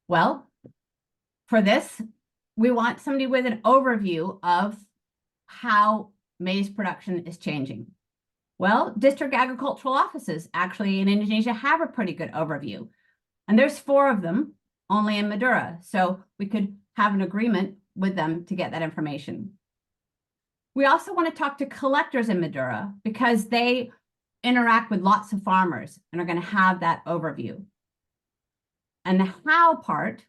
Well, for this, we want somebody with an overview of how maize production is changing. Well, district agricultural offices actually in Indonesia have a pretty good overview. And there's 4 of them only in Madura. So we could have an agreement with them to get that information. We also want to talk to collectors in Madura because they interact with lots of farmers and are going to have that overview. And the how part,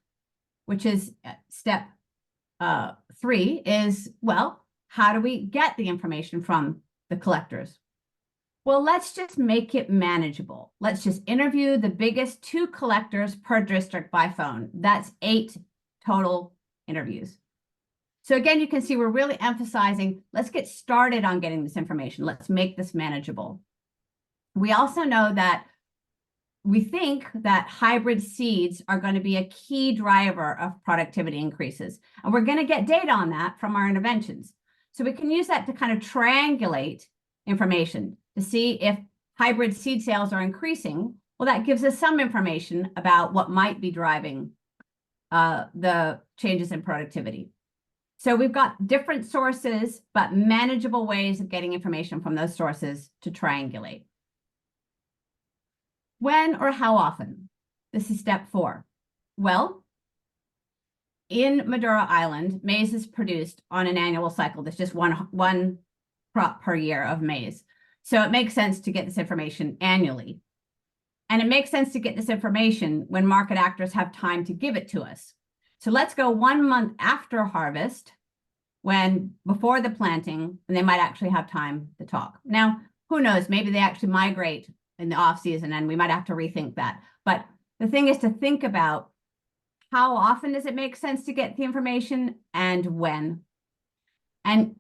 which is step 3, is, well, how do we get the information from the collectors? Well, let's just make it manageable. Let's just interview the biggest 2 collectors per district by phone. That's 8 total interviews. So again, you can see we're really emphasizing, let's get started on getting this information. Let's make this manageable. We also know that we think that hybrid seeds are going to be a key driver of productivity increases. And we're going to get data on that from our interventions. So we can use that to kind of triangulate information to see if hybrid seed sales are increasing. Well, that gives us some information about what might be driving the changes in productivity. So we've got different sources, but manageable ways of getting information from those sources to triangulate. When or how often? This is step 4. Well, in Madura Island, maize is produced on an annual cycle. There's just one crop per year of maize. So it makes sense to get this information annually. And it makes sense to get this information when market actors have time to give it to us. So let's go 1 month after harvest, before the planting, and they might actually have time to talk. Now, who knows, maybe they actually migrate in the off season and we might have to rethink that. But the thing is to think about how often does it make sense to get the information and when. And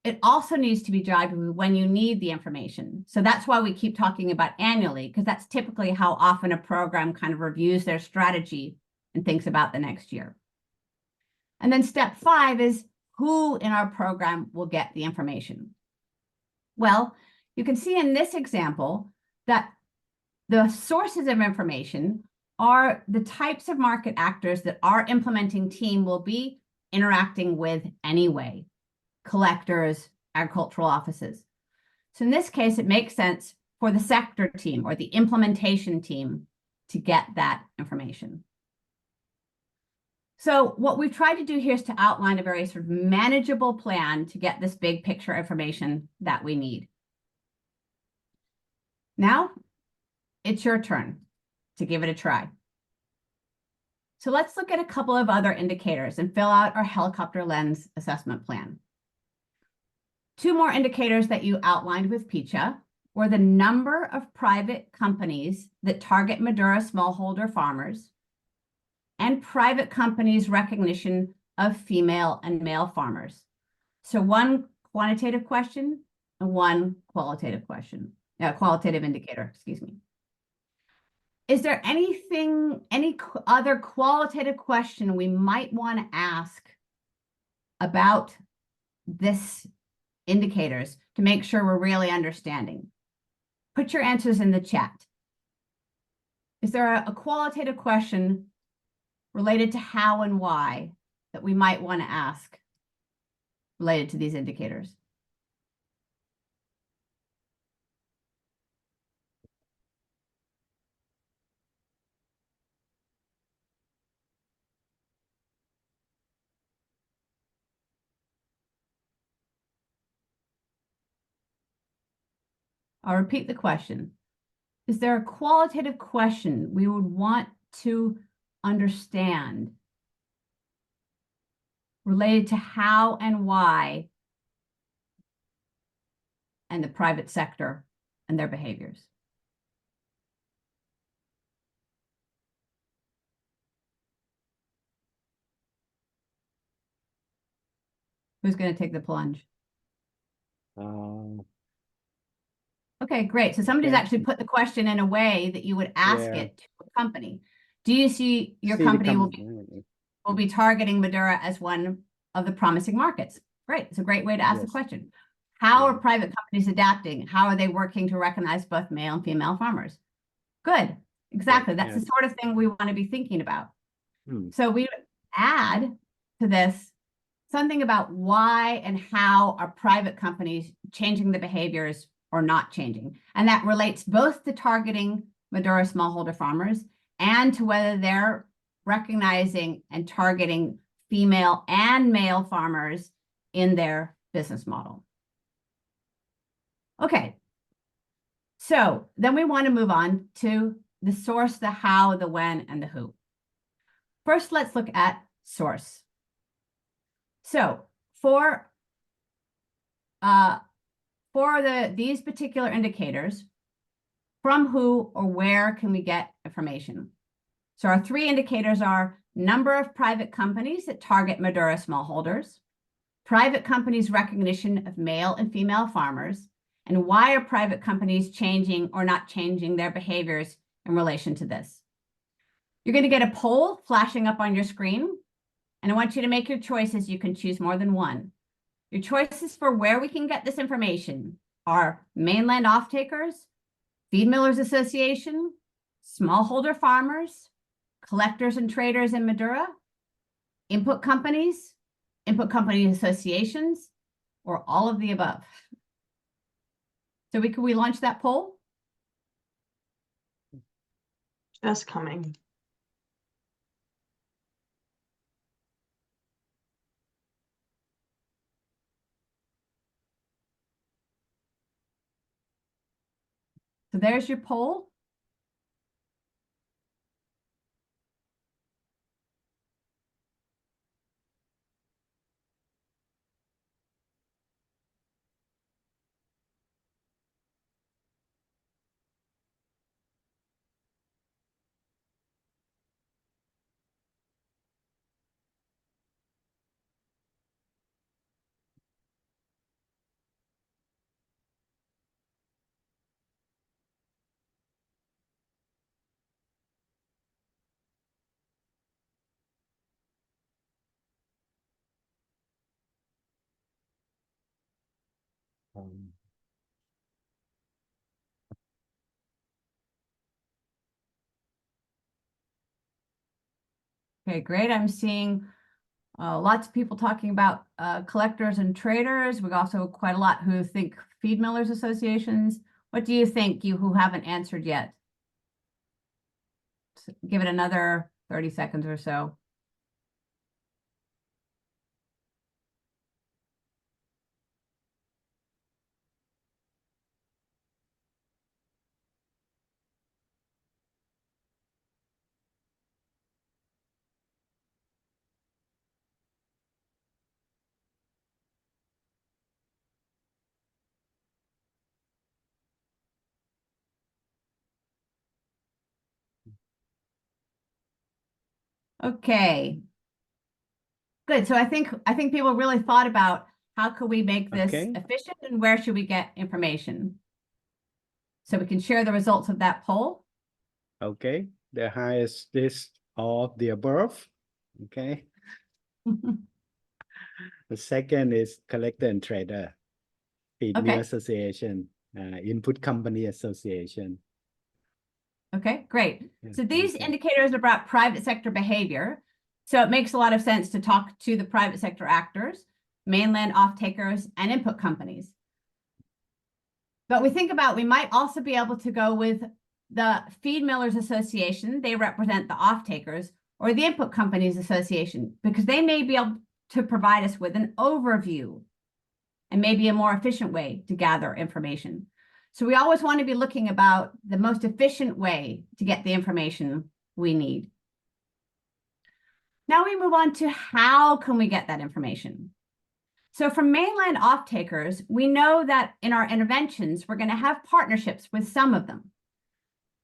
it also needs to be jived with when you need the information. So that's why we keep talking about annually, because that's typically how often a program kind of reviews their strategy and thinks about the next year. And then step 5 is who in our program will get the information. Well, you can see in this example that the sources of information are the types of market actors that our implementing team will be interacting with anyway. Collectors, agricultural offices. So in this case, it makes sense for the sector team or the implementation team to get that information. So what we've tried to do here is to outline a very sort of manageable plan to get this big picture information that we need. Now, it's your turn to give it a try. So let's look at a couple of other indicators and fill out our helicopter lens assessment plan. Two more indicators that you outlined with Phitcha were the number of private companies that target Madura smallholder farmers and private companies' recognition of female and male farmers. So one quantitative question and one qualitative question, qualitative indicator, excuse me. Is there any other qualitative question we might want to ask about this indicators to make sure we're really understanding? Put your answers in the chat. Is there a qualitative question related to how and why that we might want to ask related to these indicators? I'll repeat the question. Is there a qualitative question we would want to understand related to how and why and the private sector and their behaviors? Who's going to take the plunge? Okay, great. So somebody's Okay. actually put the question in a way that you would ask Yeah. it to a company. Do you see your See the company will be targeting Madura as one of the promising markets? Great. It's a great way to ask the Yes. question. How are Yeah. private companies adapting? How are they working to recognize both male and female farmers? Good. Exactly. That's the Yeah. sort of thing we want to be thinking about. Hmm. So we add to this something about why and how are private companies changing the behaviors or not changing. And that relates both to targeting Madura smallholder farmers and to whether they're recognizing and targeting female and male farmers in their business model. Okay. So then we want to move on to the source, the how, the when, and the who. First, let's look at source. So for these particular indicators, from who or where can we get information? So our three indicators are number of private companies that target Madura smallholders, private companies' recognition of male and female farmers, and why are private companies changing or not changing their behaviors in relation to this. You're going to get a poll flashing up on your screen, and I want you to make your choices. You can choose more than one. Your choices for where we can get this information are mainland off-takers, feed millers association, smallholder farmers, collectors and traders in Madura, input company associations, or all of the above. So can we launch that poll? Just coming. So there's your poll. Okay, great. I'm seeing lots of people talking about collectors and traders. We also quite a lot who think feed millers associations. What do you think, you who haven't answered yet? Give it another 30 seconds or so. Okay. Good. So I think people really thought about how could we make this Okay. efficient and where should we get information? So we can share the results of that poll. Okay, the highest list of the above. Okay, the second is collector and trader, feed mill Okay. association, input company association. Okay, great. Yeah, So these okay. indicators are about private sector behavior. So it makes a lot of sense to talk to the private sector actors, mainland off-takers, and input companies. But we might also be able to go with the Feed Millers Association. They represent the off-takers, or the Input Companies Association, because they may be able to provide us with an overview and maybe a more efficient way to gather information. So we always want to be looking about the most efficient way to get the information we need. Now we move on to how can we get that information? So for mainland off-takers, we know that in our interventions, we're going to have partnerships with some of them.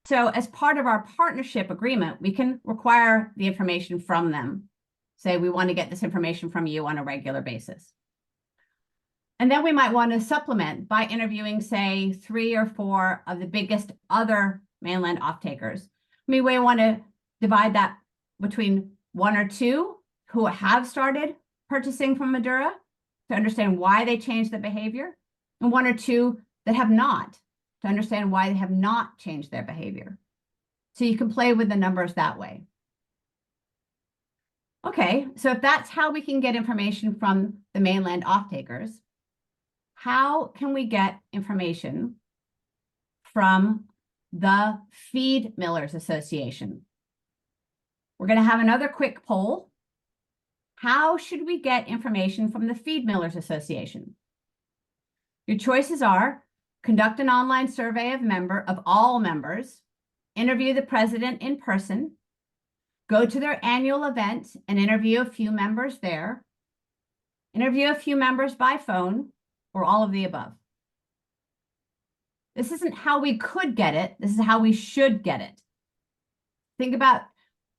So as part of our partnership agreement, we can require the information from them. Say we want to get this information from you on a regular basis. And then we might want to supplement by interviewing, say, 3 or 4 of the biggest other mainland off-takers. We may want to divide that between 1 or 2 who have started purchasing from Madura to understand why they changed the behavior, and 1 or 2 that have not, to understand why they have not changed their behavior. So you can play with the numbers that way. Okay, so if that's how we can get information from the mainland off-takers, how can we get information from the Feed Millers Association? We're going to have another quick poll. How should we get information from the Feed Millers Association? Your choices are conduct an online survey of all members, interview the president in person, go to their annual event and interview a few members there, interview a few members by phone, or all of the above. This isn't how we could get it. This is how we should get it. Think about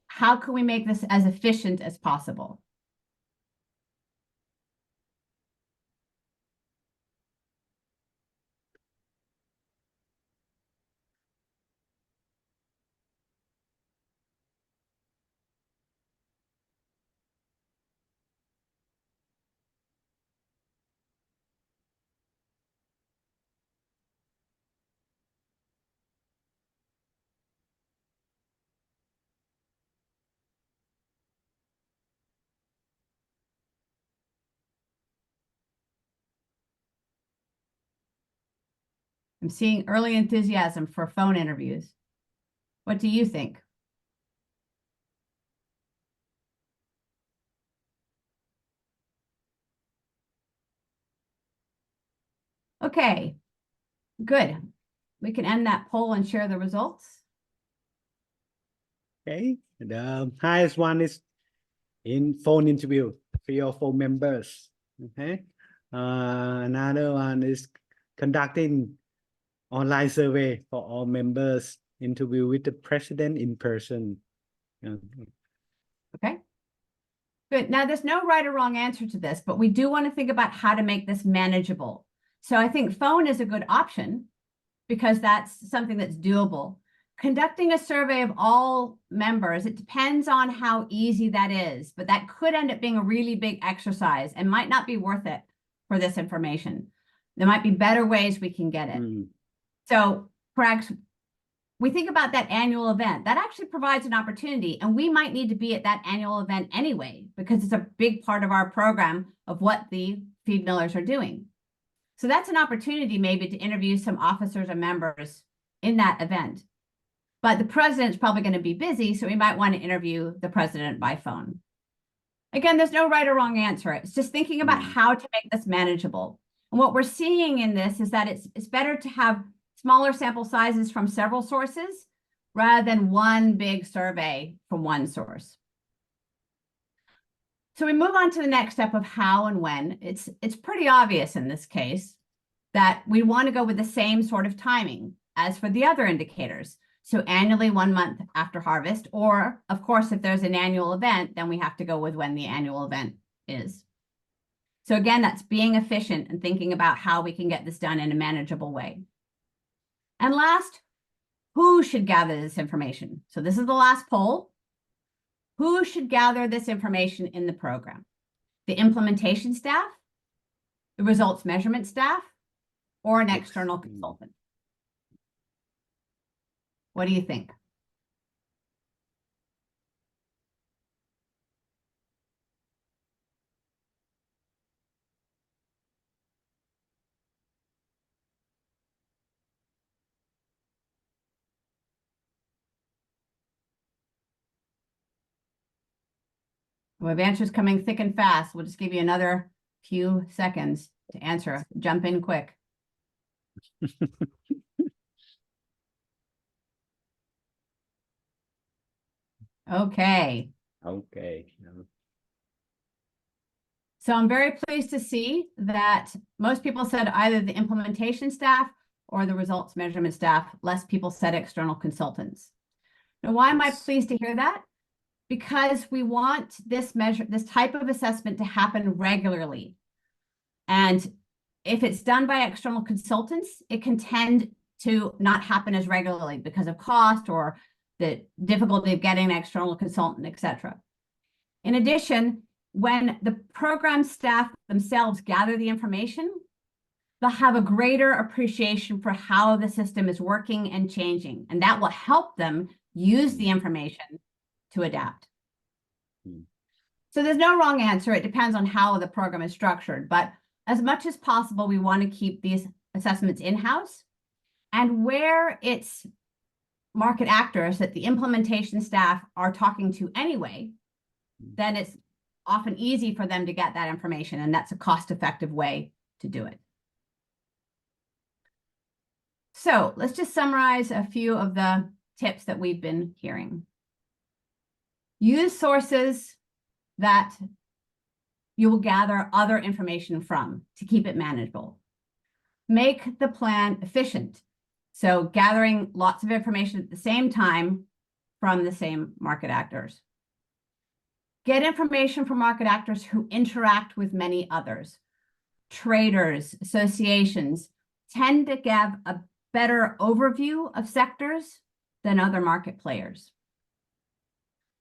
how can we make this as efficient as possible. I'm seeing early enthusiasm for phone interviews. What do you think? Okay, good. We can end that poll and share the results. Okay, the highest one is in phone interview, 3 or 4 members. Okay, another one is conducting online survey for all members, interview with the president in person. Okay, good. Now there's no right or wrong answer to this, but we do want to think about how to make this manageable. So I think phone is a good option because that's something that's doable. Conducting a survey of all members, it depends on how easy that is, but that could end up being a really big exercise and might not be worth it for this information. There might be better ways we can get it. So perhaps we think about that annual event. That actually provides an opportunity, and we might need to be at that annual event anyway, because it's a big part of our program of what the Feed Millers are doing. So that's an opportunity maybe to interview some officers or members in that event. But the president's probably going to be busy, so we might want to interview the president by phone. Again, there's no right or wrong answer. It's just thinking about how to make this manageable. And what we're seeing in this is that it's better to have smaller sample sizes from several sources rather than one big survey from one source. So we move on to the next step of how and when. It's pretty obvious in this case that we want to go with the same sort of timing as for the other indicators. So annually, 1 month after harvest, or of course, if there's an annual event, then we have to go with when the annual event is. So again, that's being efficient and thinking about how we can get this done in a manageable way. And last, who should gather this information? So this is the last poll. Who should gather this information in the program? The implementation staff, the results measurement staff, or an external consultant? What do you think? We have answers coming thick and fast. We'll just give you another few seconds to answer. Jump in quick. Okay. Okay. So I'm very pleased to see that most people said either the implementation staff or the results measurement staff. Less people said external consultants. Now, why am I pleased to hear that? Because we want this type of assessment to happen regularly. And if it's done by external consultants, it can tend to not happen as regularly because of cost or the difficulty of getting an external consultant, etc. In addition, when the program staff themselves gather the information, they'll have a greater appreciation for how the system is working and changing, and that will help them use the information to adapt. So there's no wrong answer. It depends on how the program is structured, but as much as possible, we want to keep these assessments in-house, and where it's market actors that the implementation staff are talking to anyway, then it's often easy for them to get that information, and that's a cost-effective way to do it. So let's just summarize a few of the tips that we've been hearing. Use sources that you will gather other information from to keep it manageable. Make the plan efficient. So gathering lots of information at the same time from the same market actors. Get information from market actors who interact with many others. Traders, associations tend to give a better overview of sectors than other market players.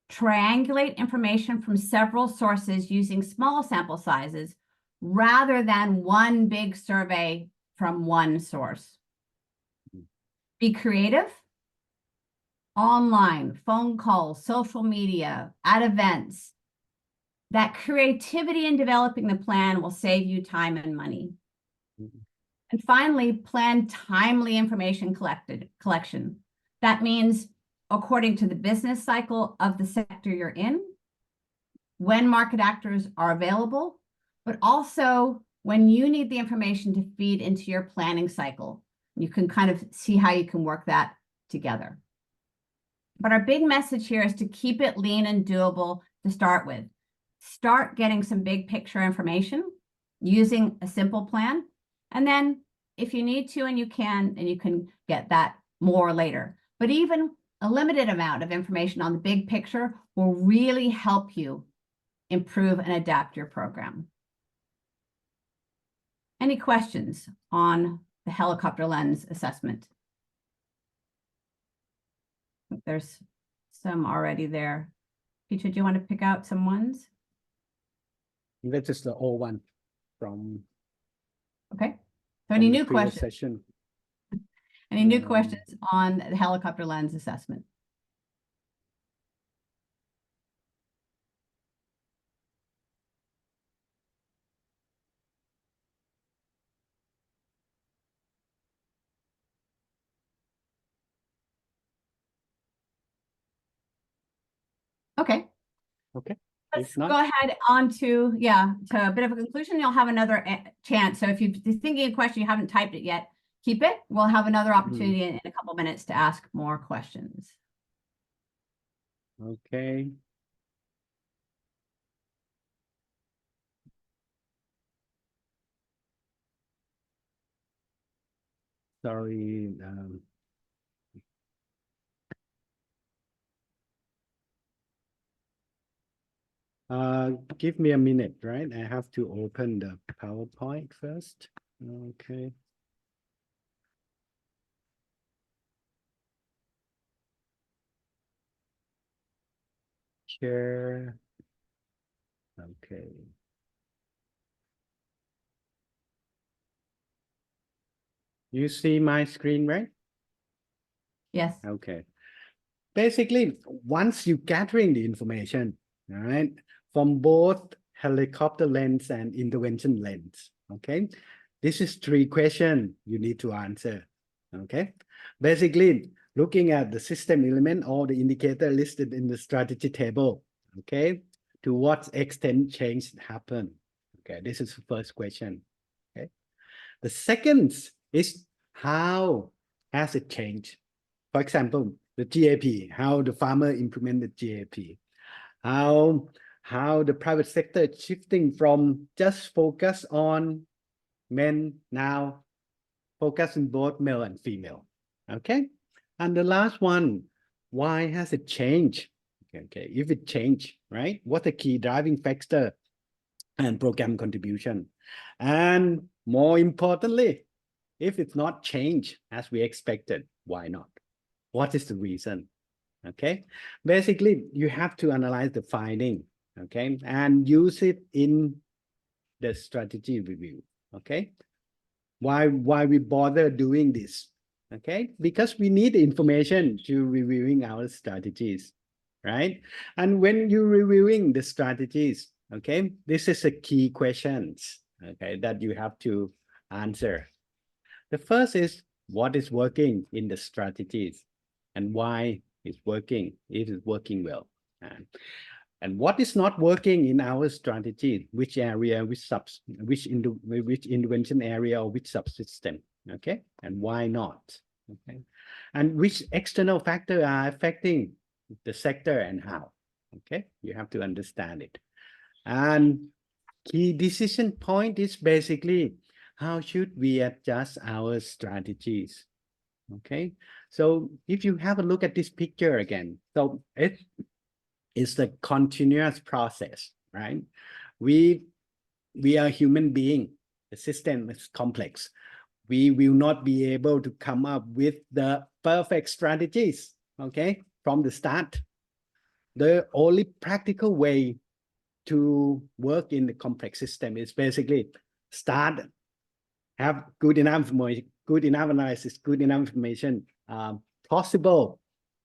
Triangulate information from several sources using small sample sizes rather than one big survey from one source. Be creative. Online, phone calls, social media, at events. That creativity in developing the plan will save you time and money. And finally, plan timely information collection. That means according to the business cycle of the sector you're in, when market actors are available, but also when you need the information to feed into your planning cycle. You can kind of see how you can work that together. But our big message here is to keep it lean and doable to start with. Start getting some big picture information using a simple plan. And then if you need to and you can get that more later. But even a limited amount of information on the big picture will really help you improve and adapt your program. Any questions on the helicopter lens assessment? There's some already there. Phitcha, do you want to pick out some ones? That's just the old one from. Okay. So any the new previous questions? session. Any new questions on the helicopter lens assessment? Okay. Okay. Let's If not, go ahead on to a bit of a conclusion. You'll have another chance. So if you're thinking a question, you haven't typed it yet, keep it. We'll have another opportunity in a couple minutes to ask more questions. okay. Sorry. Give me a minute, right? I have to open the PowerPoint first. Okay. Share. Okay. You see my screen, right? Yes. Okay. Basically, once you gathering the information, all right, from both helicopter lens and intervention lens, okay, this is 3 questions you need to answer, okay. Basically, looking at the system element or the indicator listed in the strategy table, okay, to what extent change happened, okay, this is the first question, okay. The second is how has it changed? For example, the GAP, how the farmer implemented GAP, how the private sector is shifting from just focus on men now focus on both male and female. Okay. And the last one, why has it changed? Okay. If it changed, right? What the key driving factor and program contribution? And more importantly, if it's not changed as we expected, why not? What is the reason? Okay. Basically, you have to analyze the finding, okay, and use it in the strategy review. Okay. Why we bother doing this? Okay, because we need information to reviewing our strategies, right? And when you're reviewing the strategies, okay, this is a key questions, okay, that you have to answer. The first is what is working in the strategies and why it's working. It is working well. And what is not working in our strategy, which area, which intervention area or which subsystem, okay? And why not, okay? And which external factor are affecting the sector and how, okay? You have to understand it. And key decision point is basically, how should we adjust our strategies, okay? So if you have a look at this picture again, so it's the continuous process, right? We are human being. The system is complex. We will not be able to come up with the perfect strategies, okay, from the start. The only practical way to work in the complex system is basically start, have good enough analysis, good enough information, possible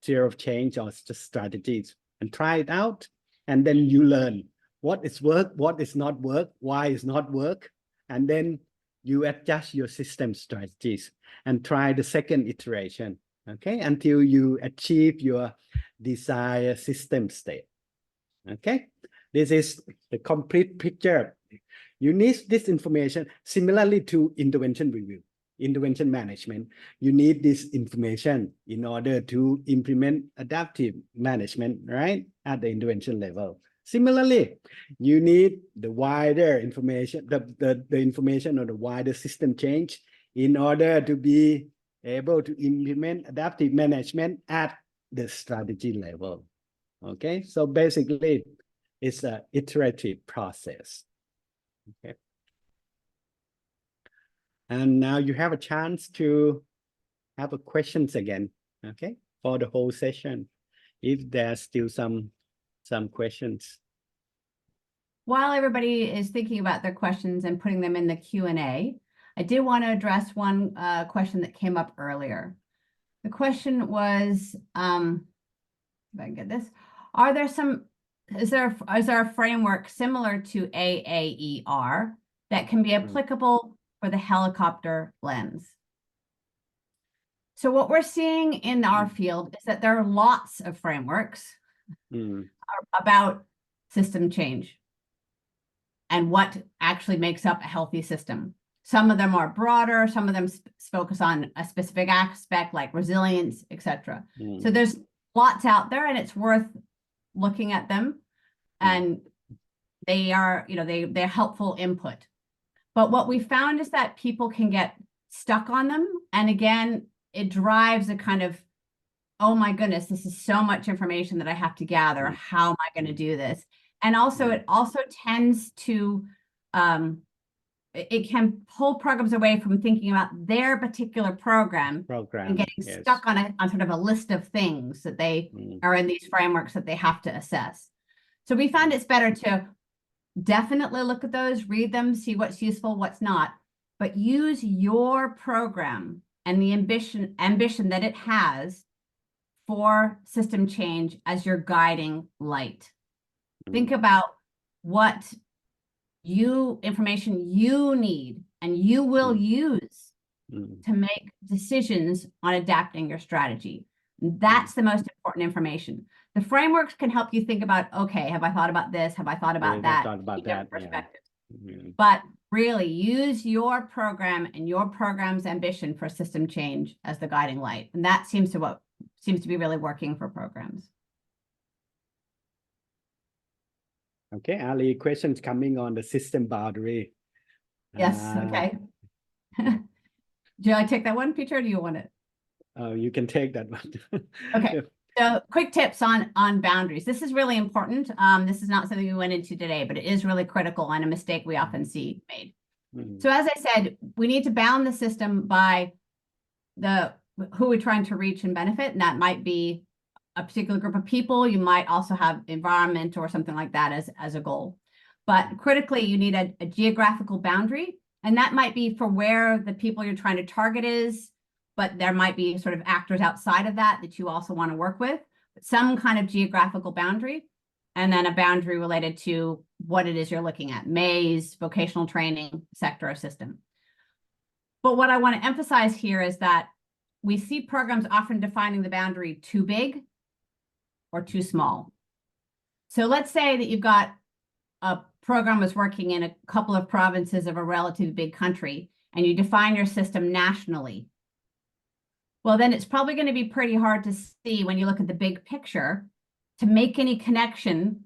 zero of change or just strategies, and try it out. And then you learn what is work, what is not work, why is not work. And then you adjust your system strategies and try the second iteration, okay, until you achieve your desired system state. Okay, this is the complete picture. You need this information similarly to intervention review, intervention management. You need this information in order to implement adaptive management, right, at the intervention level. Similarly, you need the wider information, the information on the wider system change in order to be able to implement adaptive management at the strategy level. Okay, so basically, it's an iterative process. Okay. And now you have a chance to have a questions again, okay, for the whole session, if there's still some questions. While everybody is thinking about their questions and putting them in the Q&A, I did want to address one question that came up earlier. The question was, if I can get this, is there a framework similar to AAER that can be applicable for the helicopter lens? So what we're seeing in our field is that there are lots of frameworks about system change and what actually makes up a healthy system. Some of them are broader, some of them focus on a specific aspect like resilience, etc. So there's lots out there and it's worth looking at them, and they are, they're helpful input. But what we found is that people can get stuck on them. And again, it drives a kind of, oh my goodness, this is so much information that I have to gather. How am I going to do this? And also, it also tends to, it can pull programs away from thinking about their particular program and getting stuck on sort of a list of things that they are in these frameworks that they have to assess. So we found it's better to definitely look at those, read them, see what's useful, what's not, but use your program and the ambition that it has for system change as your guiding light. Think about what information you need and you will use to make decisions on adapting your strategy. That's the most important information. The frameworks can help you think about, okay, have I thought about this? Have I thought about that? Perspectives. But really use your program and your program's ambition for system change as the guiding light. And that seems to be really working for programs. Okay, Ali, questions coming on the system boundary. Yes, okay. Do I take that one, Peter, or do you want it? You can take that one. Okay, so quick tips on boundaries. This is really important. This is not something we went into today, but it is really critical and a mistake we often see made. So as I said, we need to bound the system by who we're trying to reach and benefit, and that might be a particular group of people. You might also have environment or something like that as a goal. But critically, you need a geographical boundary, and that might be for where the people you're trying to target is, but there might be sort of actors outside of that you also want to work with, but some kind of geographical boundary, and then a boundary related to what it is you're looking at, maze, vocational training, sector, or system. But what I want to emphasize here is that we see programs often defining the boundary too big or too small. So let's say that you've got a program that's working in a couple of provinces of a relatively big country, and you define your system nationally. Well, then it's probably going to be pretty hard to see when you look at the big picture to make any connection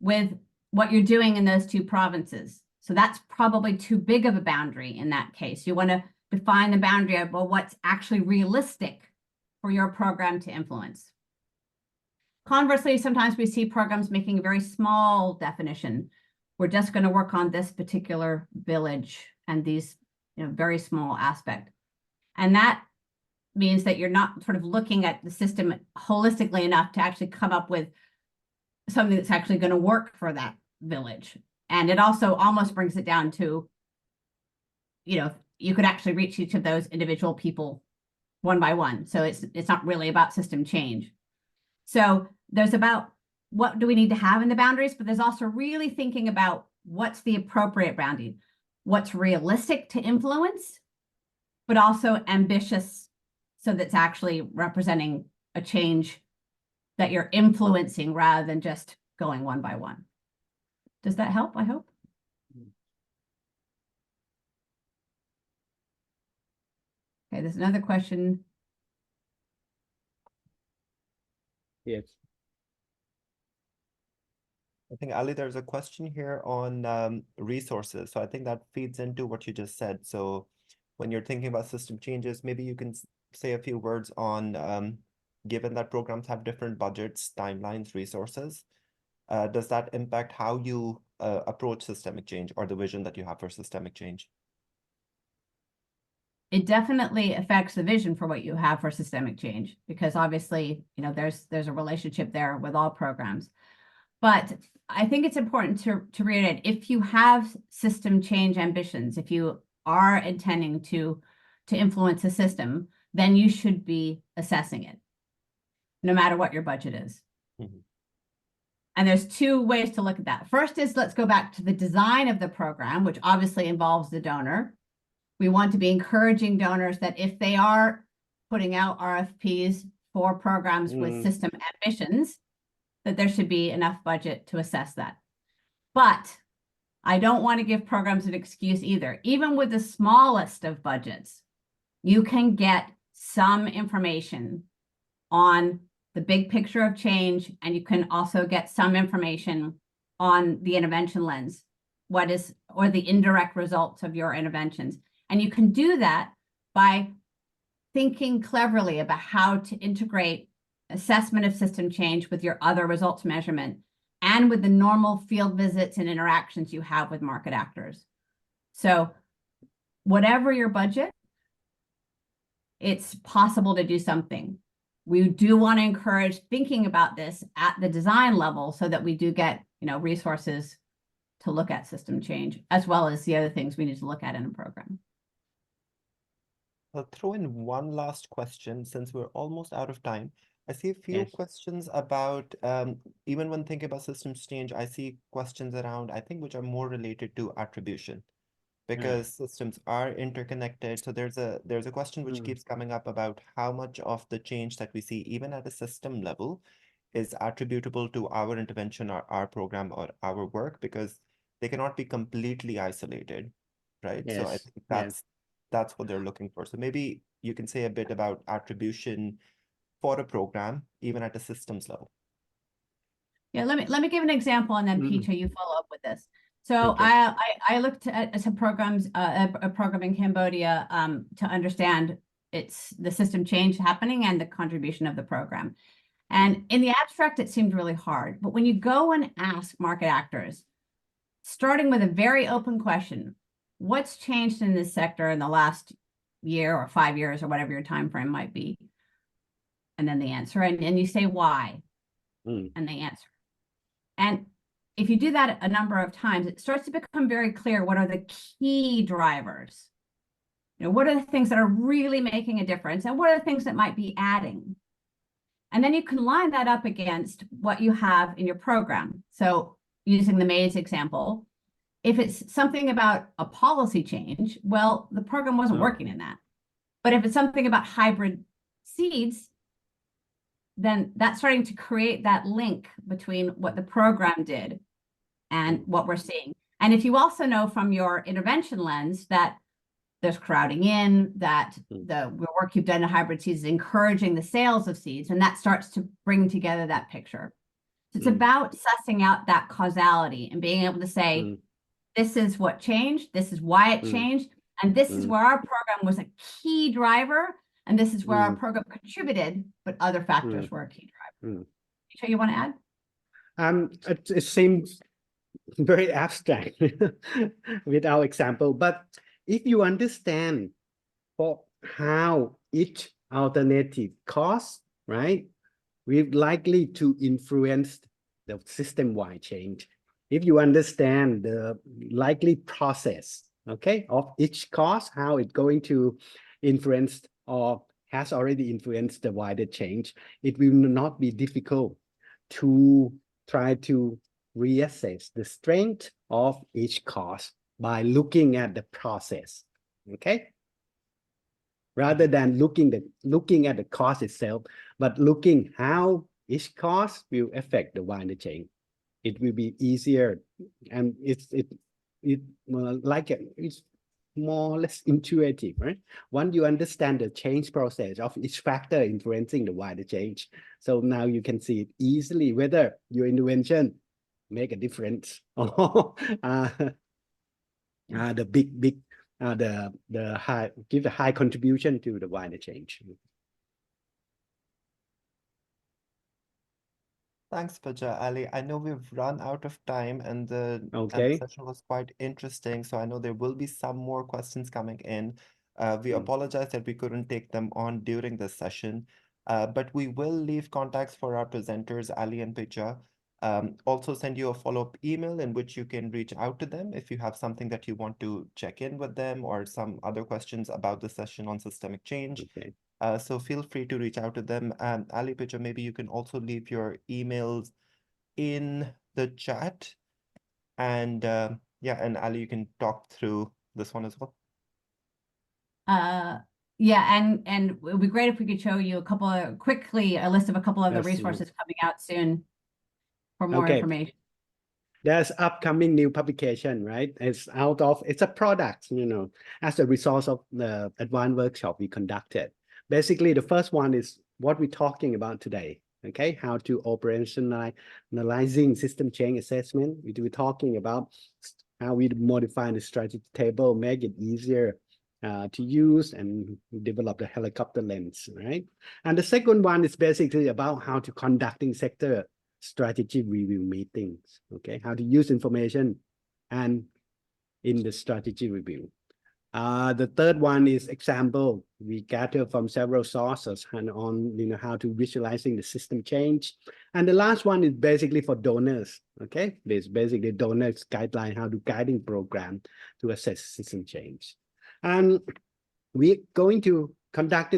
with what you're doing in those two provinces. So that's probably too big of a boundary in that case. You want to define the boundary of, well, what's actually realistic for your program to influence. Conversely, sometimes we see programs making a very small definition. We're just going to work on this particular village and these very small aspect. And that means that you're not sort of looking at the system holistically enough to actually come up with something that's actually going to work for that village. And it also almost brings it down to, you could actually reach each of those individual people one by one. So it's not really about system change. So there's about what do we need to have in the boundaries, but there's also really thinking about what's the appropriate boundary, what's realistic to influence, but also ambitious, so that's actually representing a change that you're influencing rather than just going one by one. Does that help, I hope? Okay, there's another question. Yes. I think, Ali, there's a question here on resources. So I think that feeds into what you just said. So when you're thinking about system changes, maybe you can say a few words on, given that programs have different budgets, timelines, resources, does that impact how you approach systemic change or the vision that you have for systemic change? It definitely affects the vision for what you have for systemic change, because obviously, there's a relationship there with all programs. But I think it's important to reiterate, if you have system change ambitions, if you are intending to influence a system, then you should be assessing it, no matter what your budget is. Mm-hmm. And there's two ways to look at that. First is, let's go back to the design of the program, which obviously involves the donor. We want to be encouraging donors that if they are putting out RFPs for programs with system ambitions, that there should be enough budget to assess that. But I don't want to give programs an excuse either. Even with the smallest of budgets, you can get some information on the big picture of change, and you can also get some information on the intervention lens, or the indirect results of your interventions. And you can do that by thinking cleverly about how to integrate assessment of system change with your other results measurement and with the normal field visits and interactions you have with market actors. So whatever your budget, it's possible to do something. We do want to encourage thinking about this at the design level so that we do get, resources to look at system change, as well as the other things we need to look at in a program. I'll throw in one last question since we're almost out of time. I see a few Yes. questions about, even when thinking about systems change, I see questions around, I think, which are more related to attribution, because systems are interconnected. So there's a question which keeps coming up about how much of the change that we see, even at a system level, is attributable to our intervention or our program or our work, because they cannot be completely isolated, right? So I Yes, think yes. that's what they're looking for. So maybe you can say a bit about attribution for a program, even at a systems level. Yeah, let me give an example, and then Mm. Phitcha, you follow up with this. So Okay. I looked at some programs, a program in Cambodia, to understand the system change happening and the contribution of the program. And in the abstract, it seemed really hard. But when you go and ask market actors, starting with a very open question, what's changed in this sector in the last year or 5 years or whatever your time frame might be? And then the answer, and you say why, and they answer. And if you do that a number of times, it starts to become very clear what are the key drivers. What are the things that are really making a difference, and what are the things that might be adding? And then you can line that up against what you have in your program. So using the Mazi example, if it's something about a policy change, well, the program wasn't working in that. But if it's something about hybrid seeds, then that's starting to create that link between what the program did and what we're seeing. And if you also know from your intervention lens that there's crowding in, that the work you've done in hybrid seeds is encouraging the sales of seeds, and that starts to bring together that picture. So it's about sussing out that causality and being able to say, this is what changed, this is why it changed, and this is where our program was a key driver, and this is where our program contributed, but other factors were a key driver. So you want to add? It seems very abstract with our example, but if you understand for how each alternative cost, right, we're likely to influence the system-wide change. If you understand the likely process, okay, of each cost, how it's going to influence or has already influenced the wider change, it will not be difficult to try to reassess the strength of each cost by looking at the process, okay? Rather than looking at the cost itself, but looking how each cost will affect the wider chain. It will be easier, and it's more or less intuitive, right? Once you understand the change process of each factor influencing the wider change, so now you can see it easily whether your intervention make a difference or the high give a high contribution to the wider change. Thanks, Phitcha. Ali, I know we've run out of time, and the session was quite interesting. So I know there will be some more questions coming in. We apologize that we couldn't take them on during this session, but we will leave contacts for our presenters, Ali and Phitcha. Also send you a follow-up email in which you can reach out to them if you have something that you want to check in with them or some other questions about the session on systemic change. So feel free to reach out to them. Ali, Phitcha, maybe you can also leave your emails in the chat. And yeah, and Ali, you can talk through this one as well. Yeah, and it would be great if we could show you a list of a couple of the resources coming out soon for more information. There's upcoming new publication, right? It's a product, as a result of the advanced workshop we conducted. Basically, the first one is what we're talking about today, okay? How to operationalizing system change assessment. We're talking about how we modify the strategy table, make it easier to use, and develop the helicopter lens, right? And the second one is basically about how to conducting sector strategy review meetings. Okay, how to use information and in the strategy review. The third one is example. We gather from several sources and on how to visualizing the system change. And the last one is basically for donors. Okay, this basically donors guideline how to guiding program to assess system change. And we're going to conduct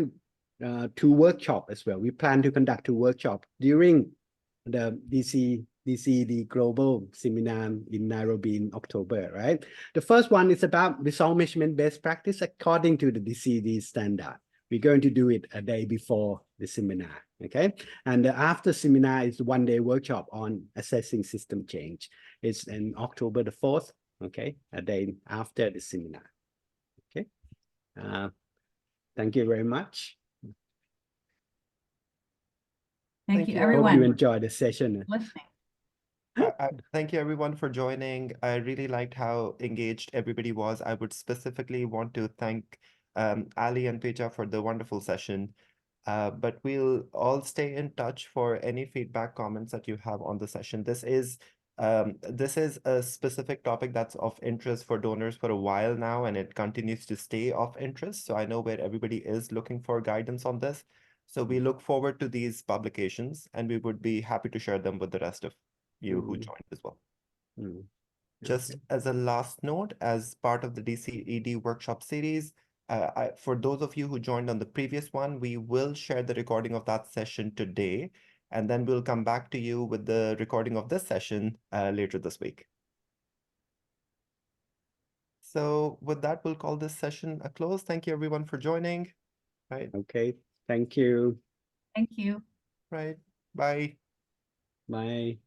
2 workshops as well. We plan to conduct 2 workshops during the DCED Global Seminar in Nairobi in October, right? The first one is about result measurement best practice according to the DCED standard. We're going to do it a day before the seminar, okay? And after seminar is 1-day workshop on assessing system change. It's in October the 4th, okay? A day after the seminar, okay? Thank you very much. Thank you, you. Hope you everyone, enjoyed the session. listening. Thank you everyone for joining. I really liked how engaged everybody was. I would specifically want to thank Ali and Phitcha for the wonderful session. But we'll all stay in touch for any feedback, comments that you have on the session. This is a specific topic that's of interest for donors for a while now, and it continues to stay of interest. So I know where everybody is looking for guidance on this. So we look forward to these publications, and we would be happy to share them with the rest of you who joined as well. Just as a last note, as part of the DCED workshop series, for those of you who joined on the previous one, we will share the recording of that session today, and then we'll come back to you with the recording of this session later this week. So with that, we'll call this session a close. Thank you everyone for joining. Right. Okay, thank you. Thank you. Right. Bye. Bye.